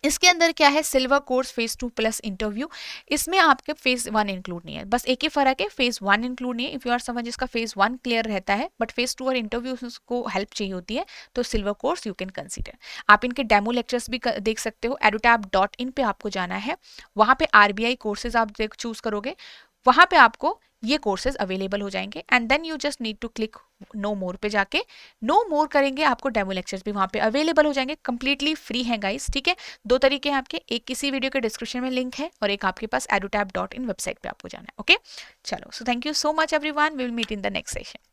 इसके अंदर क्या है, silver course phase 2 plus interview, इसमें आपके फेज 1 इंक्लूड नहीं है, बस एक ही फर्क है, फेज 1 इंक्लूड नहीं है। इफ यू आर समझ जिसका फेज 1 क्लियर रहता है बट फेज 2 और इंटरव्यू को हेल्प चाहिए होती है, तो silver course you can consider. आप इनके डेमो लेक्चर्स भी देख सकते हो, edutab.in पे आपको जाना है, वहाँ पे RBI कोर्सेज आप चूज करोगे, वहाँ पे आपको ये कोर्सेज अवेलेबल हो जाएंगे and then you just need to click no more पे जाके नो मोर करेंगे, आपको डेमो लेक्चर्स भी वहाँ पे अवेलेबल हो जाएंगे, कंप्लीटली फ्री हैं गाइस, ठीक है। दो तरीके हैं आपके, एक किसी वीडियो के डिस्क्रिप्शन में लिंक है और एक आपके पास edutab.in वेबसाइट पे आपको जाना है, ओके। चलो, so thank you so much everyone, we will meet in the next session.